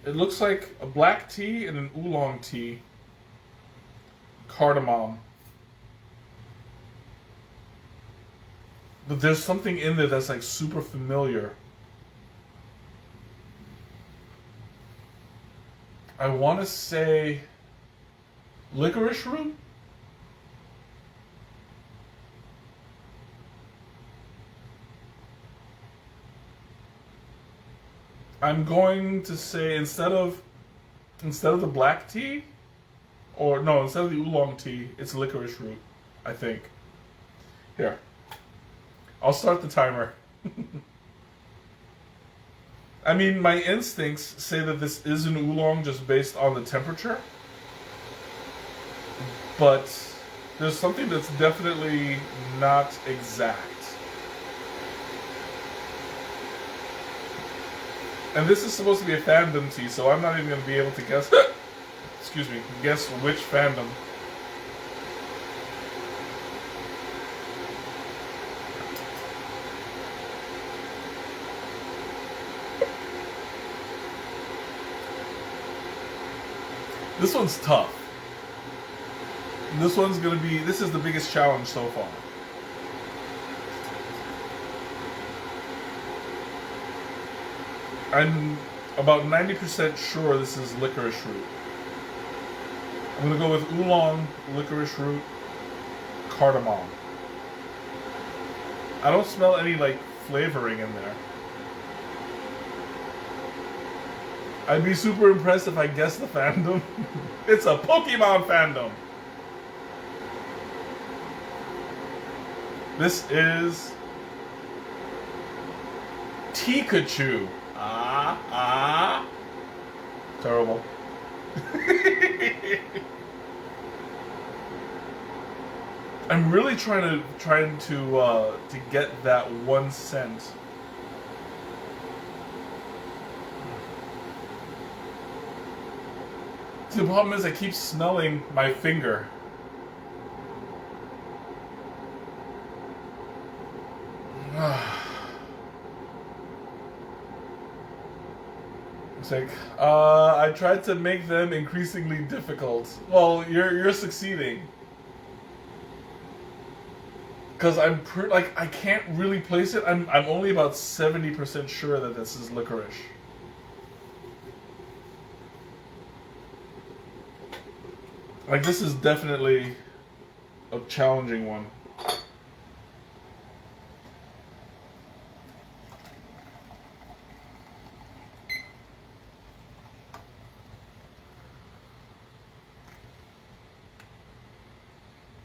It looks like a black tea and an oolong tea. Cardamom. But there's something in there that's like super familiar. I want to say licorice root? I'm going to say instead of the black tea, or no, instead of the oolong tea, it's licorice root, I think. Here. I'll start the timer. I mean, my instincts say that this is an oolong just based on the temperature. But there's something that's definitely not exact. And this is supposed to be a fandom tea, so I'm not even going to be able to guess, excuse me, guess which fandom. This one's tough. This one's going to be, this is the biggest challenge so far. I'm about 90% sure this is licorice root. I'm going to go with oolong, licorice root, cardamom. I don't smell any, like, flavoring in there. I'd be super impressed if I guessed the fandom. It's a Pokemon fandom. This is Pikachu. Terrible. I'm really trying to get that 1 cent. See, the problem is I keep smelling my finger. It's like I tried to make them increasingly difficult. Well, you're succeeding. Because like I can't really place it. I'm only about 70% sure that this is licorice. Like this is definitely a challenging one.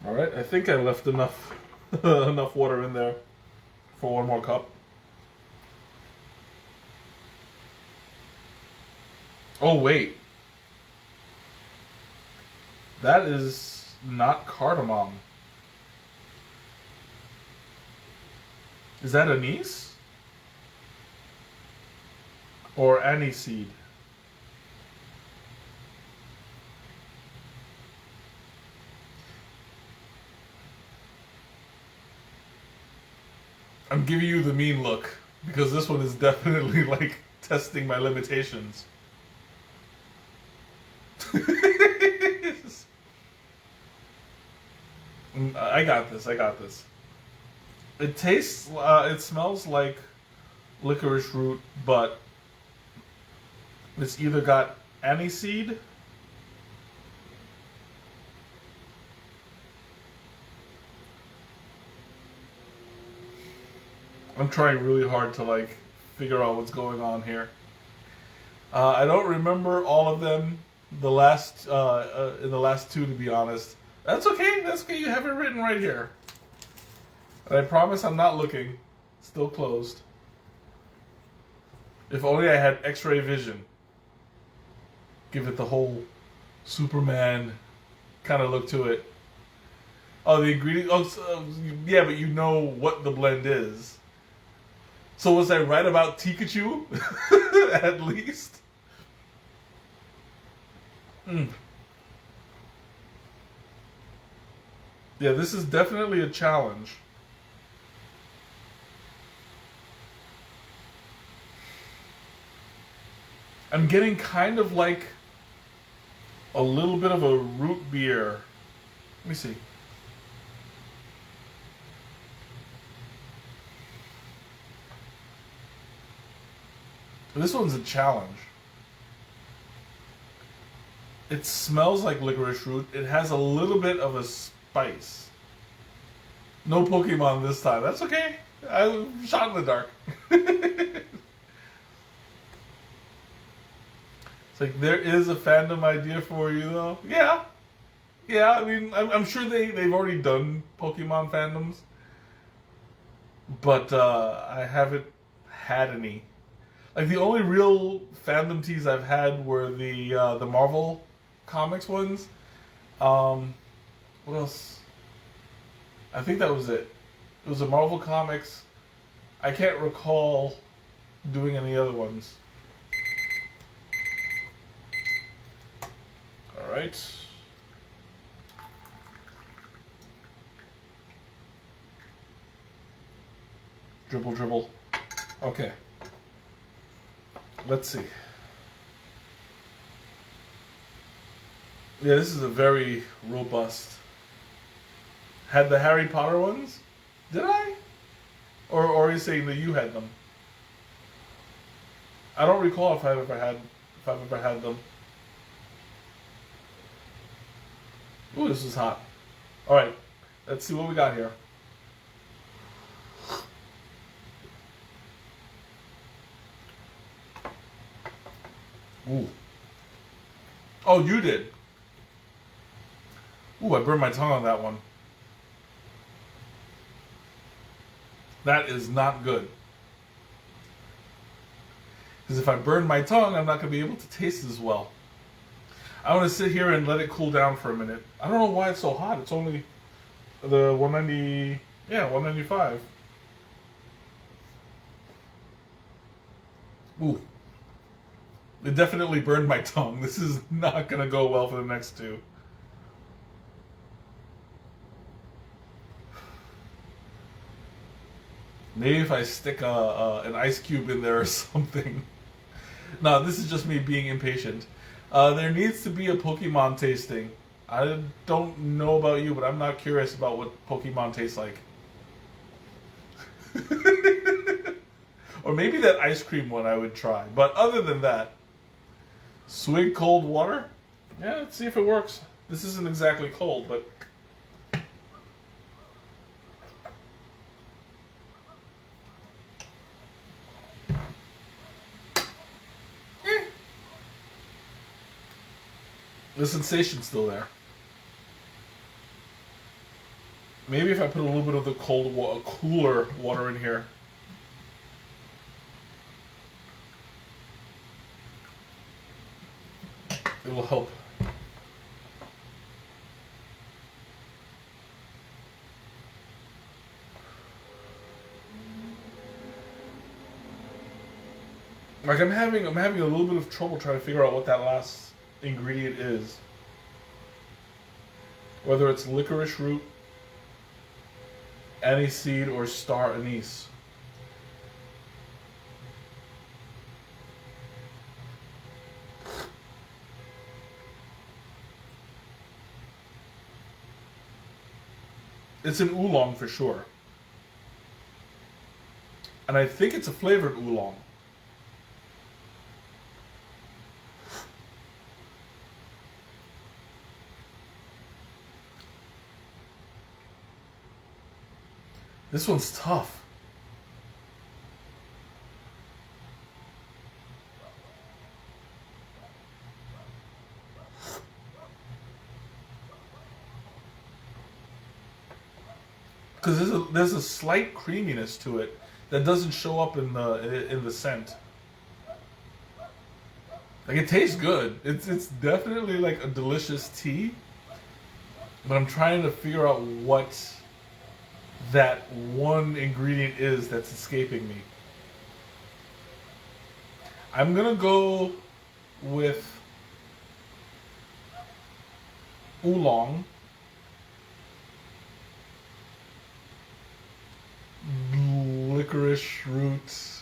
All right, I think I left enough enough water in there for one more cup. Oh wait, that is not cardamom. Is that anise or aniseed? I'm giving you the mean look because this one is definitely like testing my limitations. I got this. I got this. It tastes. It smells like licorice root, but it's either got aniseed I'm trying really hard to like figure out what's going on here. I don't remember all of them. The last in the last two, to be honest. That's okay. That's okay. You have it written right here. And I promise I'm not looking. Still closed. If only I had X-ray vision. Give it the whole Superman kind of look to it. Oh, the ingredient. Oh, so, yeah, but you know what the blend is. So was I right about Pikachu? At least. Yeah, this is definitely a challenge. I'm getting kind of like a little bit of a root beer. Let me see. This one's a challenge. It smells like licorice root. It has a little bit of a spice. No Pokemon this time. That's okay. I shot in the dark. It's like there is a fandom idea for you though. Yeah. Yeah, I mean, I'm sure they've already done Pokemon fandoms. But I haven't had any. Like the only real fandom teas I've had were the Marvel comics ones. What else? I think that was it. It was the Marvel comics. I can't recall doing any other ones. All right. Dribble, dribble. Okay. Let's see. Yeah, this is a very robust. Had the Harry Potter ones? Did I? Or are you saying that you had them? I don't recall if I've ever had them. Ooh, this is hot. All right, let's see what we got here. Ooh. Oh, you did. Ooh, I burned my tongue on that one. That is not good. Because if I burn my tongue, I'm not going to be able to taste as well. I want to sit here and let it cool down for a minute. I don't know why it's so hot. It's only the 190, yeah, 195. Ooh. It definitely burned my tongue. This is not going to go well for the next two. Maybe if I stick an ice cube in there or something. No, this is just me being impatient. There needs to be a Pokemon tasting. I don't know about you, but I'm not curious about what Pokemon tastes like. Or maybe that ice cream one I would try. But other than that, swig cold water? Yeah, let's see if it works. This isn't exactly cold, but... the sensation's still there. Maybe if I put a little bit of the cooler water in here. It will help. Like I'm having a little bit of trouble trying to figure out what that last ingredient is. Whether it's licorice root, aniseed, or star anise. It's an oolong for sure. And I think it's a flavored oolong. This one's tough. Because there's a slight creaminess to it that doesn't show up in the scent. Like it tastes good. It's definitely like a delicious tea. But I'm trying to figure out what that one ingredient is that's escaping me. I'm gonna go with oolong, licorice roots.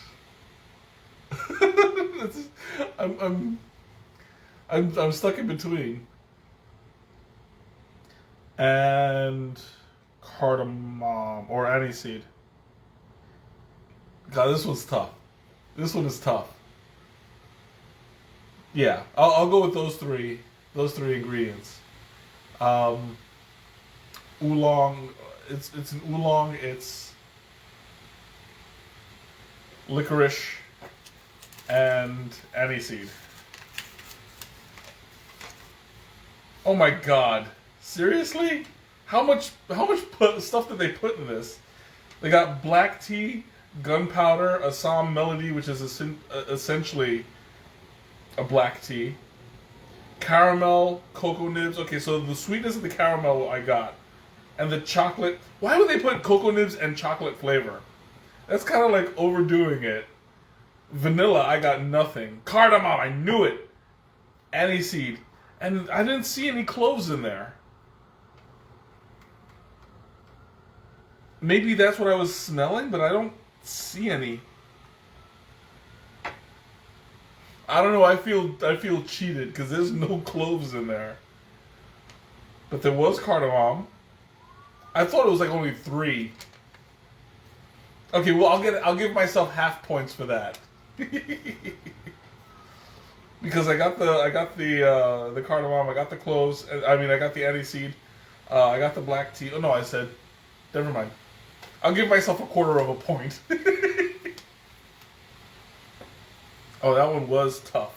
I'm stuck in between. And cardamom or aniseed. God, this one's tough. This one is tough. Yeah, I'll go with those three ingredients. Oolong. It's an oolong. It's licorice and aniseed. Oh my God. Seriously? How much stuff did they put in this? They got black tea, gunpowder, Assam melody, which is essentially a black tea, caramel, cocoa nibs. Okay, so the sweetness of the caramel I got, and the chocolate. Why would they put cocoa nibs and chocolate flavor? That's kind of like overdoing it. Vanilla, I got nothing. Cardamom, I knew it. Aniseed, and I didn't see any cloves in there. Maybe that's what I was smelling, but I don't see any. I don't know. I feel cheated because there's no cloves in there. But there was cardamom. I thought it was like only 3. Okay, well I'll give myself half points for that. Because I got the cardamom, I got the cloves. I mean, I got the aniseed. I got the black tea. Oh no, I said. Never mind. I'll give myself 1/4 of a point. Oh, that one was tough.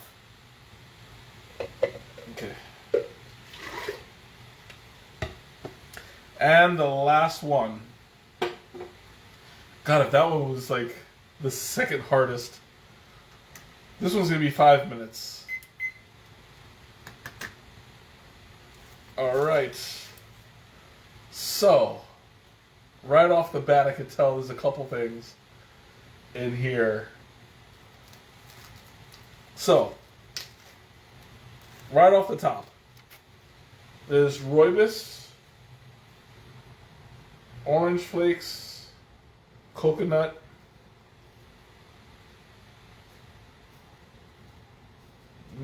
Okay. And the last one. God, if that one was like the second hardest. This one's going to be 5 minutes. All right. So, right off the bat, I could tell there's a couple things in here. So, right off the top, there's Rooibos, orange flakes, coconut,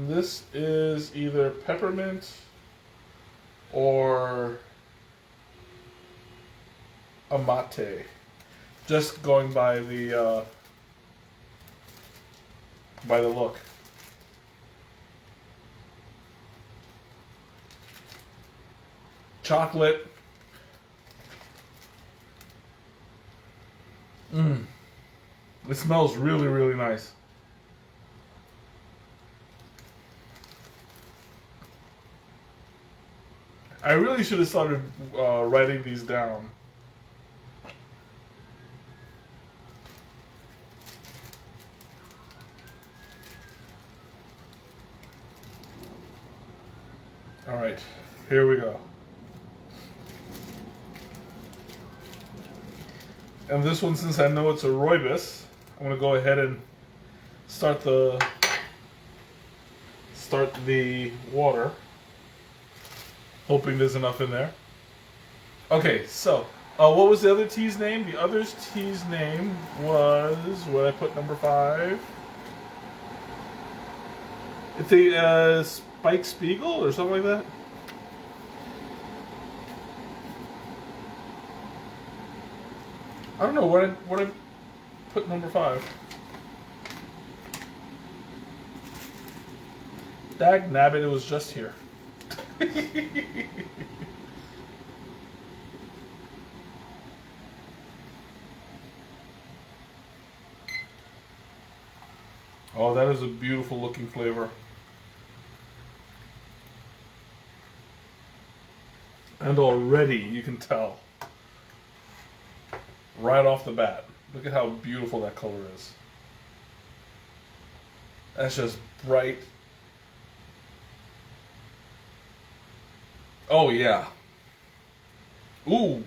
this is either peppermint or a mate. Just going by the look. Chocolate. It smells really, really nice. I really should have started writing these down. All right, here we go. And this one, since I know it's a Rooibos, I'm gonna go ahead and start the water. Hoping there's enough in there. Okay, so what was the other tea's name? The other tea's name was, where I put number 5. It's a Spike Spiegel or something like that. I don't know what I put number 5. Dag nabbit, it was just here. Oh, that is a beautiful looking flavor. And already you can tell right off the bat. Look at how beautiful that color is. That's just bright. Oh yeah. Ooh.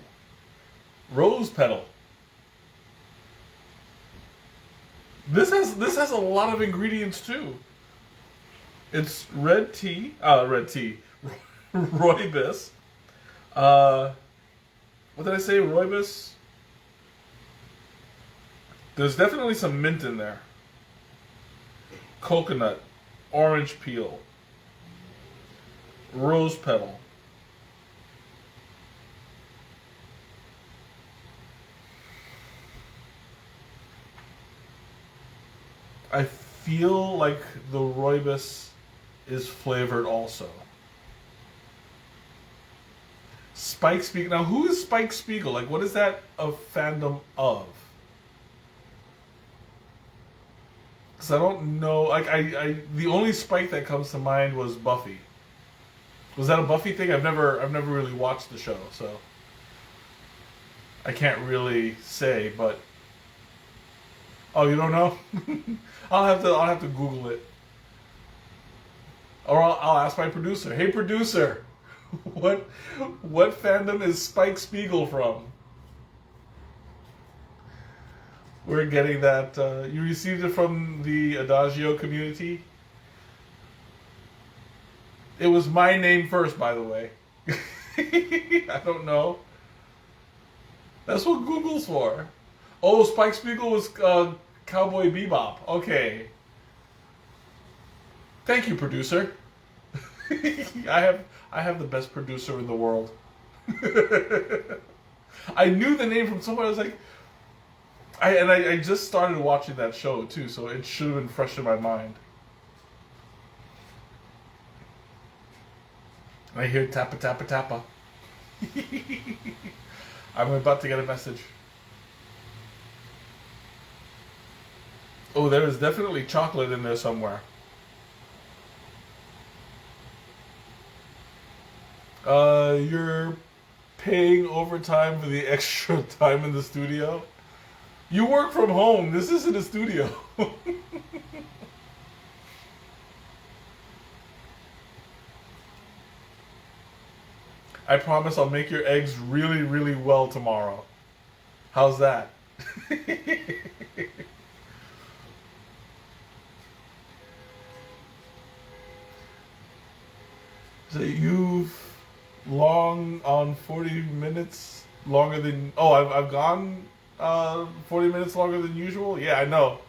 Rose petal. This has a lot of ingredients too. It's red tea. Rooibos. What did I say? Rooibos. There's definitely some mint in there. Coconut, orange peel, rose petal. I feel like the Rooibos is flavored also. Spike Spiegel. Now, who is Spike Spiegel? Like, what is that a fandom of? Because I don't know. Like, the only Spike that comes to mind was Buffy. Was that a Buffy thing? I've never really watched the show, so I can't really say. But oh, you don't know? I'll have to Google it, or I'll ask my producer. Hey, producer, what fandom is Spike Spiegel from? We're getting that. You received it from the Adagio community. It was my name first, by the way. I don't know. That's what Google's for. Oh, Spike Spiegel was Cowboy Bebop. Okay. Thank you, producer. I have the best producer in the world. I knew the name from somewhere. I was like, I just started watching that show too, so it should have been fresh in my mind. I hear tappa tappa tappa. I'm about to get a message. Oh, there is definitely chocolate in there somewhere. You're paying overtime for the extra time in the studio? You work from home. This isn't a studio. I promise I'll make your eggs really, really well tomorrow. How's that? So you've long on 40 minutes longer than... Oh, I've gone 40 minutes longer than usual? Yeah, I know.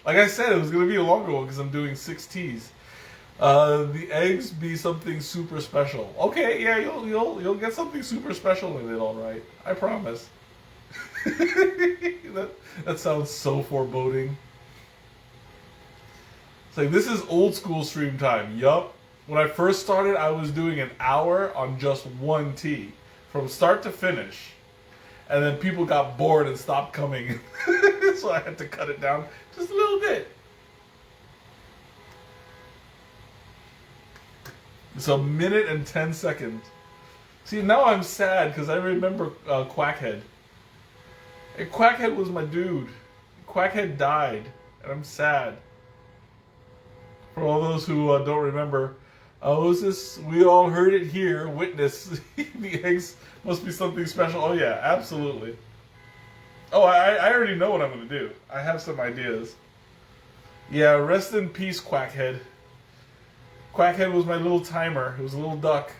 Like I said, it was going to be a longer one because I'm doing 6 teas. The eggs be something super special. Okay, yeah, you'll get something super special in it, all right. I promise. that sounds so foreboding. It's like, this is old school stream time. Yup. When I first started, I was doing an hour on just one tea, from start to finish. And then people got bored and stopped coming. So I had to cut it down just a little bit. It's a minute and 10 seconds. See, now I'm sad because I remember Quackhead. And Quackhead was my dude. Quackhead died, and I'm sad. For all those who don't remember, was this? We all heard it here. Witness. The eggs must be something special. Oh yeah, absolutely. Oh, I already know what I'm going to do. I have some ideas. Yeah, rest in peace, Quackhead. Quackhead was my little timer. It was a little duck.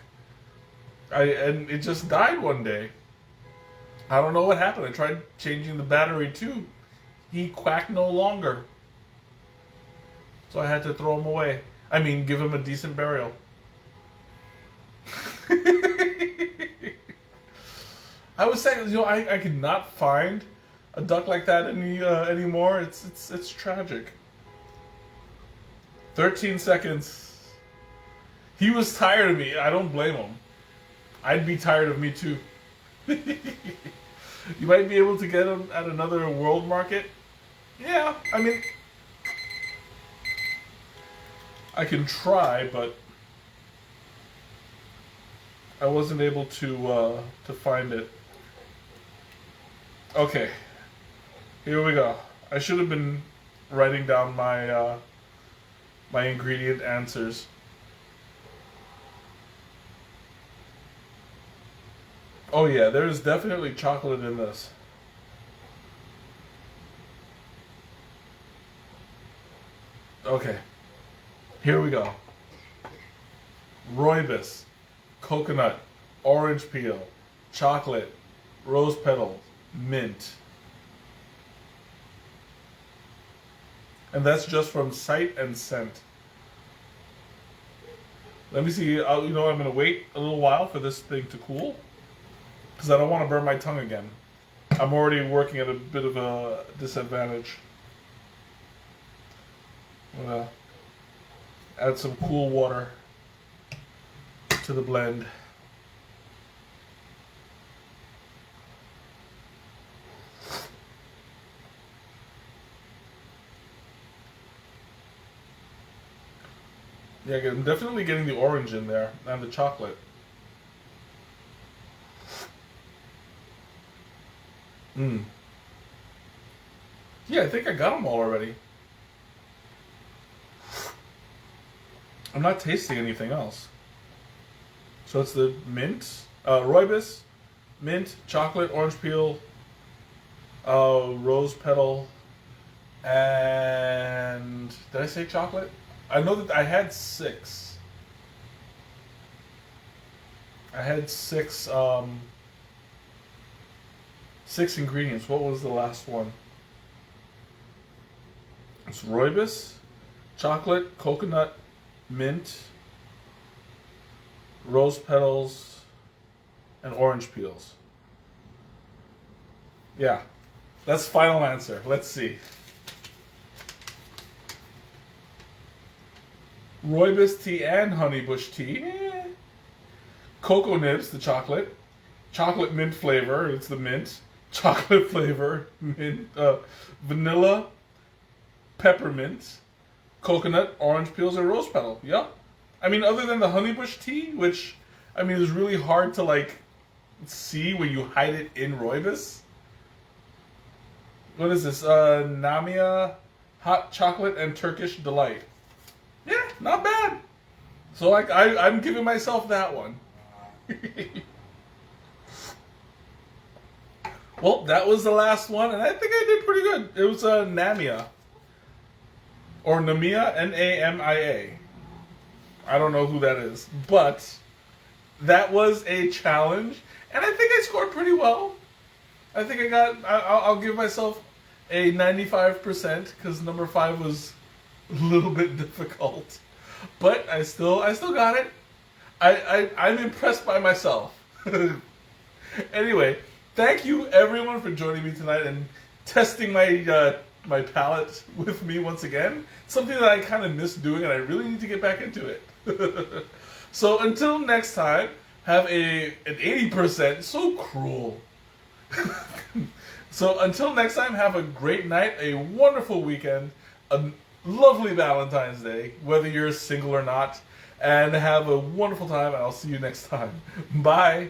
And it just died one day. I don't know what happened. I tried changing the battery too. He quacked no longer. So I had to throw him away. I mean, give him a decent burial. I was saying, you know, I could not find a duck like that anymore. It's tragic. 13 seconds. He was tired of me. I don't blame him. I'd be tired of me too. You might be able to get him at another world market. Yeah, I mean, I can try, but I wasn't able to find it. Okay, here we go. I should have been writing down my my ingredient answers. Oh yeah, there's definitely chocolate in this. Okay, here we go. Rooibos, coconut, orange peel, chocolate, rose petals, mint. And that's just from sight and scent. Let me see, you know, I'm going to wait a little while for this thing to cool, because I don't want to burn my tongue again. I'm already working at a bit of a disadvantage. I'm going to add some cool water to the blend. Yeah, I'm definitely getting the orange in there and the chocolate. Yeah, I think I got them all already. I'm not tasting anything else. So it's the mint, rooibos, mint, chocolate, orange peel, rose petal, and did I say chocolate? I know that I had 6. I had 6 ingredients. What was the last one? It's rooibos, chocolate, coconut, mint, rose petals, and orange peels. Yeah, that's final answer. Let's see. Rooibos tea and honeybush tea. Cocoa nibs, the chocolate. Chocolate mint flavor, it's the mint. Chocolate flavor, mint, vanilla, peppermint, coconut, orange peels, and rose petal. Yep. I mean, other than the honeybush tea, which, I mean, is really hard to, like, see when you hide it in rooibos. What is this? Namia, hot chocolate, and Turkish delight. Yeah, not bad. So, like, I'm giving myself that one. Well, that was the last one, and I think I did pretty good. It was Namia. Or Namia, Namia. I don't know who that is. But that was a challenge, and I think I scored pretty well. I think I'll give myself a 95% because number 5 was a little bit difficult. But I still got it. I'm impressed by myself. Anyway, thank you everyone for joining me tonight and testing my my palette with me once again. Something that I kind of missed doing and I really need to get back into it. So until next time, have an 80%. So cruel. So until next time, have a great night, a wonderful weekend, a lovely Valentine's Day, whether you're single or not, and have a wonderful time, and I'll see you next time. Bye.